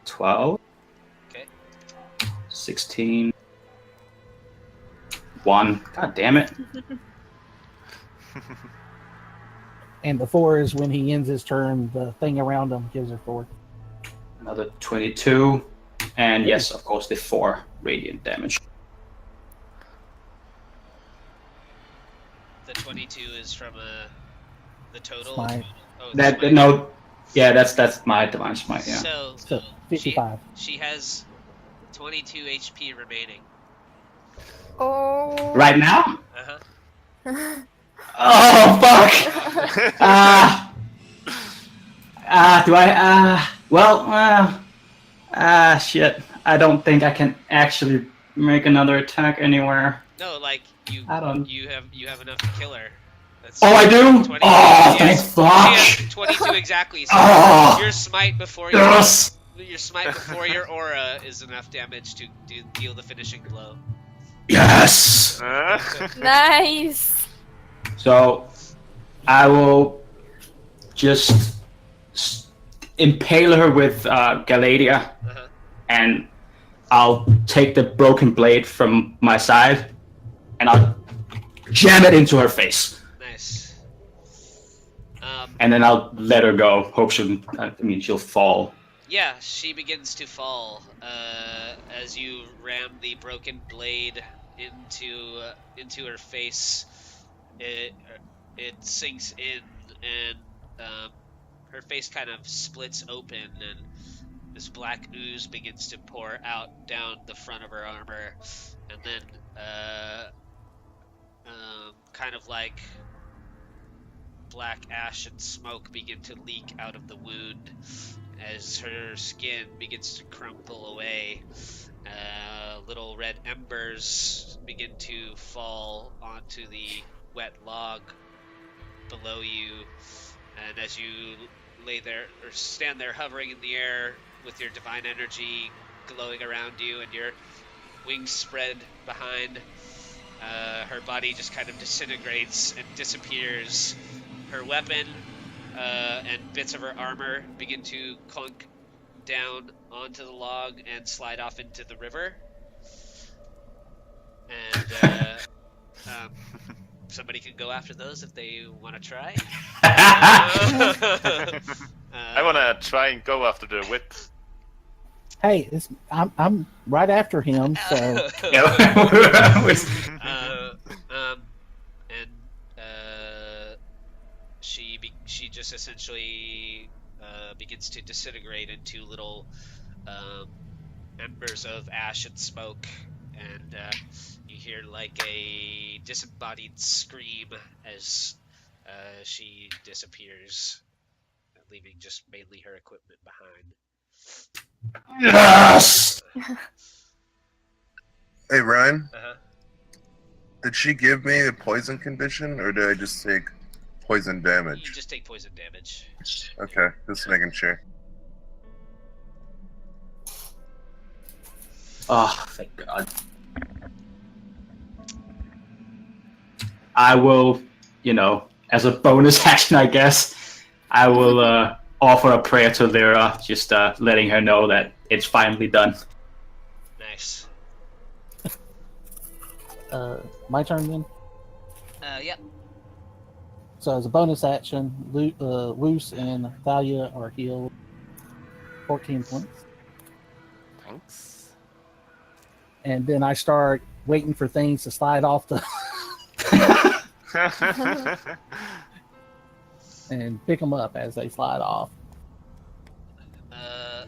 Speaker 2: 12.
Speaker 1: Okay.
Speaker 2: 16. 1. God damn it.
Speaker 6: And the 4 is when he ends his turn, the thing around him gives her 4.
Speaker 2: Another 22. And yes, of course, the 4 radiant damage.
Speaker 1: The 22 is from the total.
Speaker 6: Smite.
Speaker 1: Oh,
Speaker 2: That
Speaker 1: smite.
Speaker 2: no, yeah, that's my divine smite. Yeah.
Speaker 1: So
Speaker 6: 55.
Speaker 1: she has 22 HP remaining.
Speaker 5: Oh.
Speaker 2: Right now?
Speaker 1: Uh-huh.
Speaker 2: Oh fuck! Do I? Shit. I don't think I can actually make another attack anywhere.
Speaker 1: No, like
Speaker 2: I don't.
Speaker 1: you have enough to kill her. That's
Speaker 2: Oh, I do.
Speaker 1: 20,
Speaker 2: Oh, thank
Speaker 1: yes,
Speaker 2: fuck.
Speaker 1: she has 22 exactly. So
Speaker 2: Oh,
Speaker 1: your smite before
Speaker 2: yes.
Speaker 1: your smite before your aura is enough damage to deal the finishing blow.
Speaker 2: Yes.
Speaker 5: Nice.
Speaker 2: So I will just impale her with Galadia, and I'll take the broken blade from my side, and I'll jam it into her face.
Speaker 1: Nice.
Speaker 2: And then I'll let her go. Hope she'll fall.
Speaker 1: Yeah, she begins to fall as you ram the broken blade into her face. It sinks in, and her face kind of splits open, and this black ooze begins to pour out down the front of her armor, and then kind of like black ash and smoke begin to leak out of the wound as her skin begins to crumple away. Little red embers begin to fall onto the wet log below you, and as you lay there or stand there hovering in the air with your divine energy glowing around you and your wings spread behind, her body just kind of disintegrates and disappears. Her weapon and bits of her armor begin to clunk down onto the log and slide off into the river. And somebody can go after those if they want to try.
Speaker 4: I want to try and go after the whip.
Speaker 6: Hey, I'm right after him, so.
Speaker 1: She just essentially begins to disintegrate into little embers of ash and smoke, and you hear like a disembodied scream as she disappears, leaving just mainly her equipment behind.
Speaker 2: Yes!
Speaker 8: Hey, Ryan.
Speaker 1: Uh-huh.
Speaker 8: Did she give me a poison condition, or did I just take poison damage?
Speaker 1: You just take poison damage.
Speaker 8: Okay, just making sure.
Speaker 2: Oh, thank God. I will, as a bonus action, I guess, I will offer a prayer to Lyra, just letting her know that it's finally done.
Speaker 1: Nice.
Speaker 6: My turn then?
Speaker 1: Yep.
Speaker 6: So as a bonus action, Wuce and Thalia are healed 14 points.
Speaker 4: Thanks.
Speaker 6: And then I start waiting for things to slide off the... and pick them up as they slide off.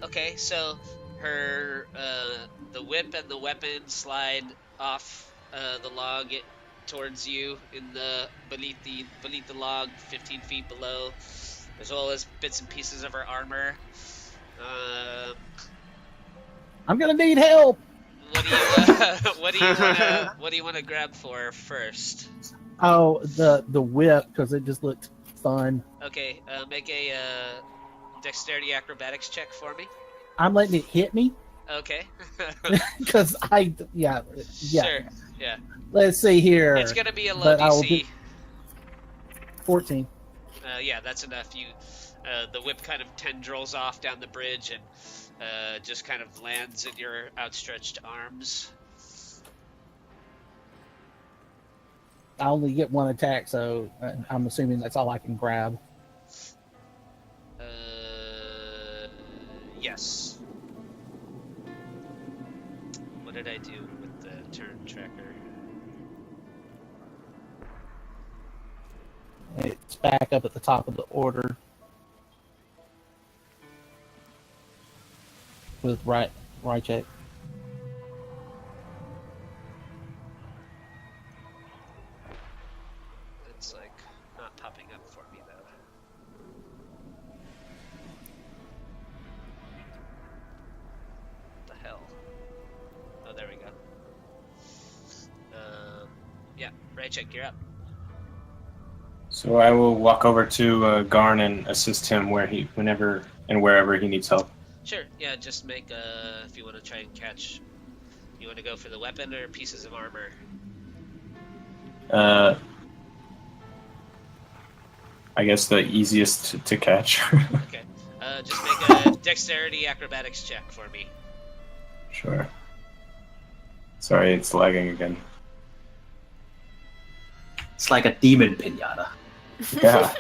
Speaker 1: Okay, so her the whip and the weapon slide off the log towards you in the beneath the log 15 feet below, as well as bits and pieces of her armor.
Speaker 6: I'm gonna need help.
Speaker 1: What do you want to grab for first?
Speaker 6: Oh, the whip, because it just looked fun.
Speaker 1: Okay, make a dexterity acrobatics check for me.
Speaker 6: I'm letting it hit me.
Speaker 1: Okay.
Speaker 6: Because yeah.
Speaker 1: Sure. Yeah.
Speaker 6: Let's see here.
Speaker 1: It's gonna be a low DC.
Speaker 6: 14.
Speaker 1: Yeah, that's enough. The whip kind of tendrils off down the bridge and just kind of lands in your outstretched arms.
Speaker 6: I only get one attack, so I'm assuming that's all I can grab.
Speaker 1: Yes. What did I do with the turn tracker?
Speaker 6: It's back up at the top of the order. With Riceak.
Speaker 1: It's like not popping up for me though. Riceak, you're up.
Speaker 3: So I will walk over to Garn and assist him whenever and wherever he needs help.
Speaker 1: Sure, yeah, just make if you want to try and catch. You want to go for the weapon or pieces of armor?
Speaker 3: I guess the easiest to catch.
Speaker 1: Okay. Just make a dexterity acrobatics check for me.
Speaker 3: Sure. Sorry, it's lagging again.
Speaker 2: It's like a demon pinata.
Speaker 3: Yeah.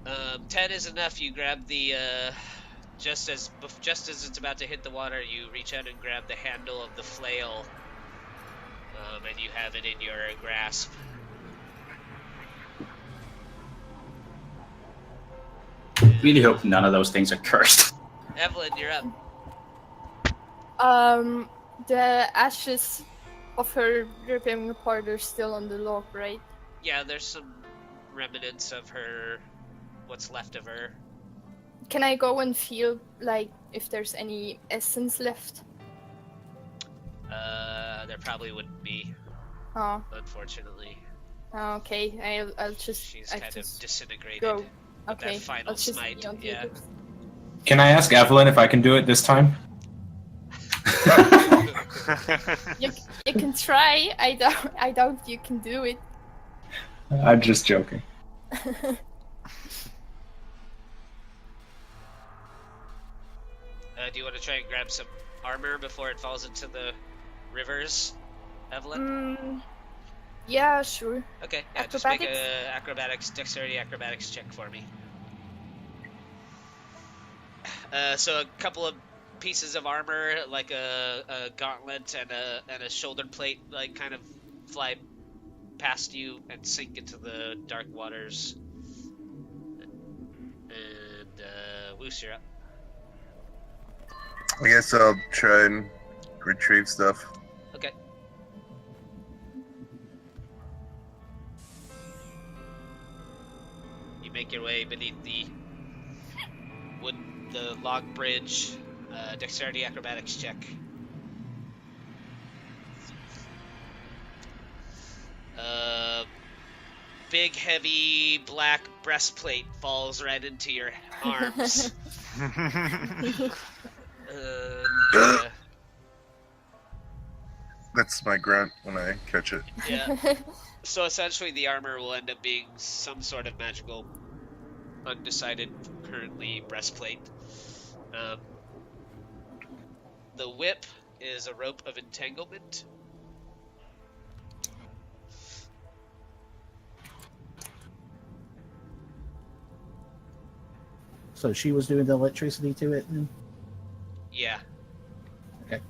Speaker 1: Um, 10 is enough. You grab the just as it's about to hit the water, you reach out and grab the handle of the flail, and you have it in your grasp.
Speaker 2: Really hope none of those things are cursed.
Speaker 1: Evelyn, you're up.
Speaker 5: The ashes of her dripping apart are still on the log, right?
Speaker 1: Yeah, there's some remnants of her, what's left of her.
Speaker 5: Can I go and feel, like, if there's any essence left?
Speaker 1: There probably wouldn't be,
Speaker 5: Oh,
Speaker 1: unfortunately.
Speaker 5: okay. I'll just.
Speaker 1: She's
Speaker 5: I
Speaker 1: kind of
Speaker 5: just
Speaker 1: disintegrated.
Speaker 5: go.
Speaker 1: with
Speaker 5: Okay.
Speaker 1: That final
Speaker 5: I'll just
Speaker 1: smite,
Speaker 5: be on the
Speaker 1: yeah.
Speaker 5: others.
Speaker 3: Can I ask Evelyn if I can do it this time?
Speaker 5: You can try. I doubt you can do it.
Speaker 3: I'm just joking.
Speaker 1: Do you want to try and grab some armor before it falls into the rivers, Evelyn?
Speaker 5: Yeah, sure.
Speaker 1: Okay, yeah, just make
Speaker 5: Acrobatics?
Speaker 1: a dexterity acrobatics check for me. So a couple of pieces of armor, like a gauntlet and a shoulder plate, like kind of fly past you and sink into the dark waters. And Wuce, you're up.
Speaker 8: I guess I'll try and retrieve stuff.
Speaker 1: Okay. You make your way beneath the log bridge. Dexterity acrobatics check. Big, heavy, black breastplate falls right into your arms.
Speaker 8: That's my grunt when I catch it.
Speaker 1: Yeah. So essentially the armor will end up being some sort of magical, undecided currently breastplate. The whip is a rope of entanglement.
Speaker 6: So she was doing the electricity to it then?
Speaker 1: Yeah.
Speaker 6: Okay.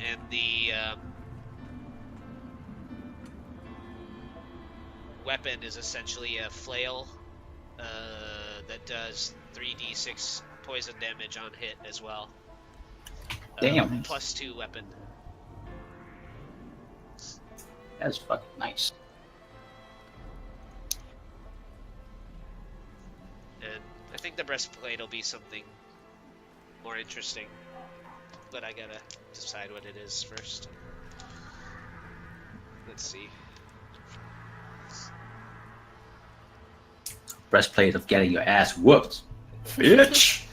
Speaker 1: And the weapon is essentially a flail that does 3d6 poison damage on hit as well.
Speaker 2: Damn.
Speaker 1: +2 weapon.
Speaker 2: That's fucking nice.
Speaker 1: And I think the breastplate will be something more interesting, but I gotta decide what it is first. Let's see.
Speaker 2: Breastplate of getting your ass whooped. Bitch!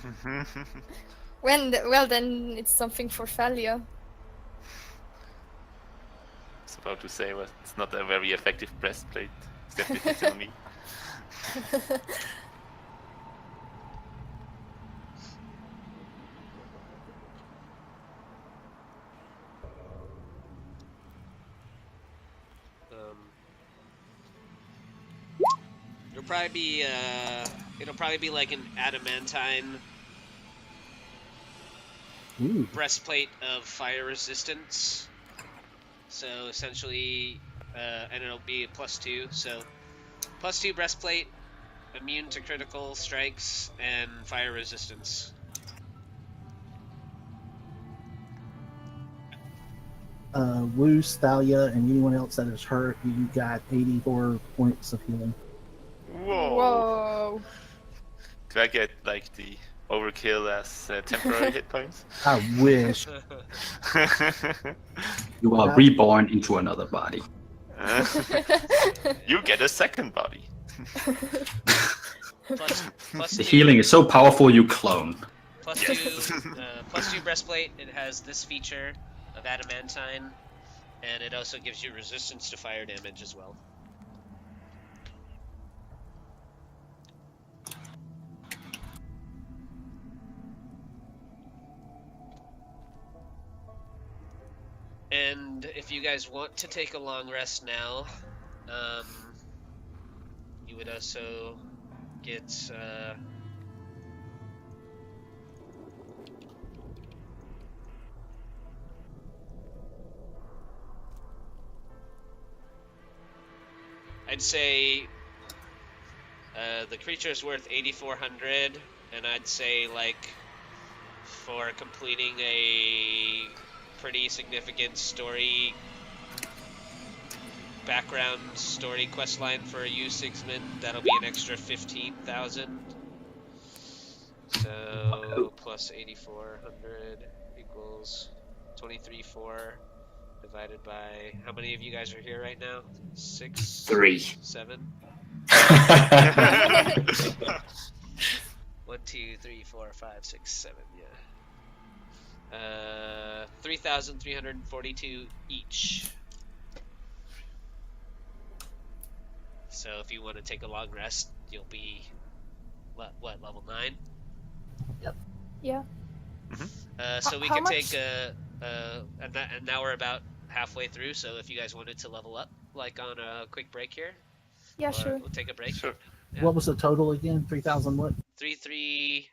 Speaker 5: Well, then it's something for Thalia.
Speaker 4: I was about to say, well, it's not a very effective breastplate. It's definitely still me.
Speaker 1: It'll probably be like an adamantine
Speaker 6: Ooh.
Speaker 1: breastplate of fire resistance. So essentially, and it'll be +2. So +2 breastplate, immune to critical strikes, and fire resistance.
Speaker 6: Wuce, Thalia, and anyone else that is hurt, you got 84 points of healing.
Speaker 4: Whoa.
Speaker 5: Whoa.
Speaker 4: Do I get like the overkill as temporary hit points?
Speaker 6: I wish.
Speaker 2: You are reborn into another body.
Speaker 4: You get a second body.
Speaker 1: Plus
Speaker 2: The
Speaker 1: 2,
Speaker 2: healing is so powerful, you clone.
Speaker 1: +2 breastplate. It has this feature of adamantine, and it also gives you resistance to fire damage as well. And if you guys want to take a long rest now, you would also get I'd say the creature is worth 8,400, and I'd say like for completing a pretty significant story background story quest line for you, Sigismund, that'll be an extra 15,000. So plus 8,400 equals 23,400 divided by how many of you guys are here right now? 6,
Speaker 2: 3.
Speaker 1: 7. 1, 2, 3, 4, 5, 6, 7. Yeah. 3,342 each. So if you want to take a long rest, you'll be what level 9?
Speaker 5: Yeah.
Speaker 1: So we
Speaker 5: How
Speaker 1: can
Speaker 5: much?
Speaker 1: take and now we're about halfway through. So if you guys wanted to level up, like on a quick break here,
Speaker 5: Yeah, sure.
Speaker 1: we'll take a break.
Speaker 4: Sure.
Speaker 1: Yeah.
Speaker 6: What was the total again? 3,000 what?
Speaker 1: 3.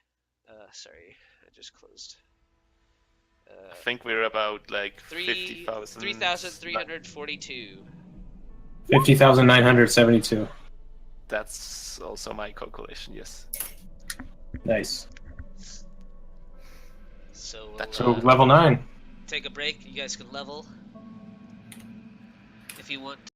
Speaker 1: Sorry, I just closed.
Speaker 4: I think we're about like
Speaker 1: 3,000.
Speaker 4: 50,000.
Speaker 1: 3,342.
Speaker 3: 50,972.
Speaker 4: That's also my calculation, yes.
Speaker 3: Nice.
Speaker 1: So we'll
Speaker 4: That's
Speaker 3: So level 9.
Speaker 1: take a break. You guys can level if you want.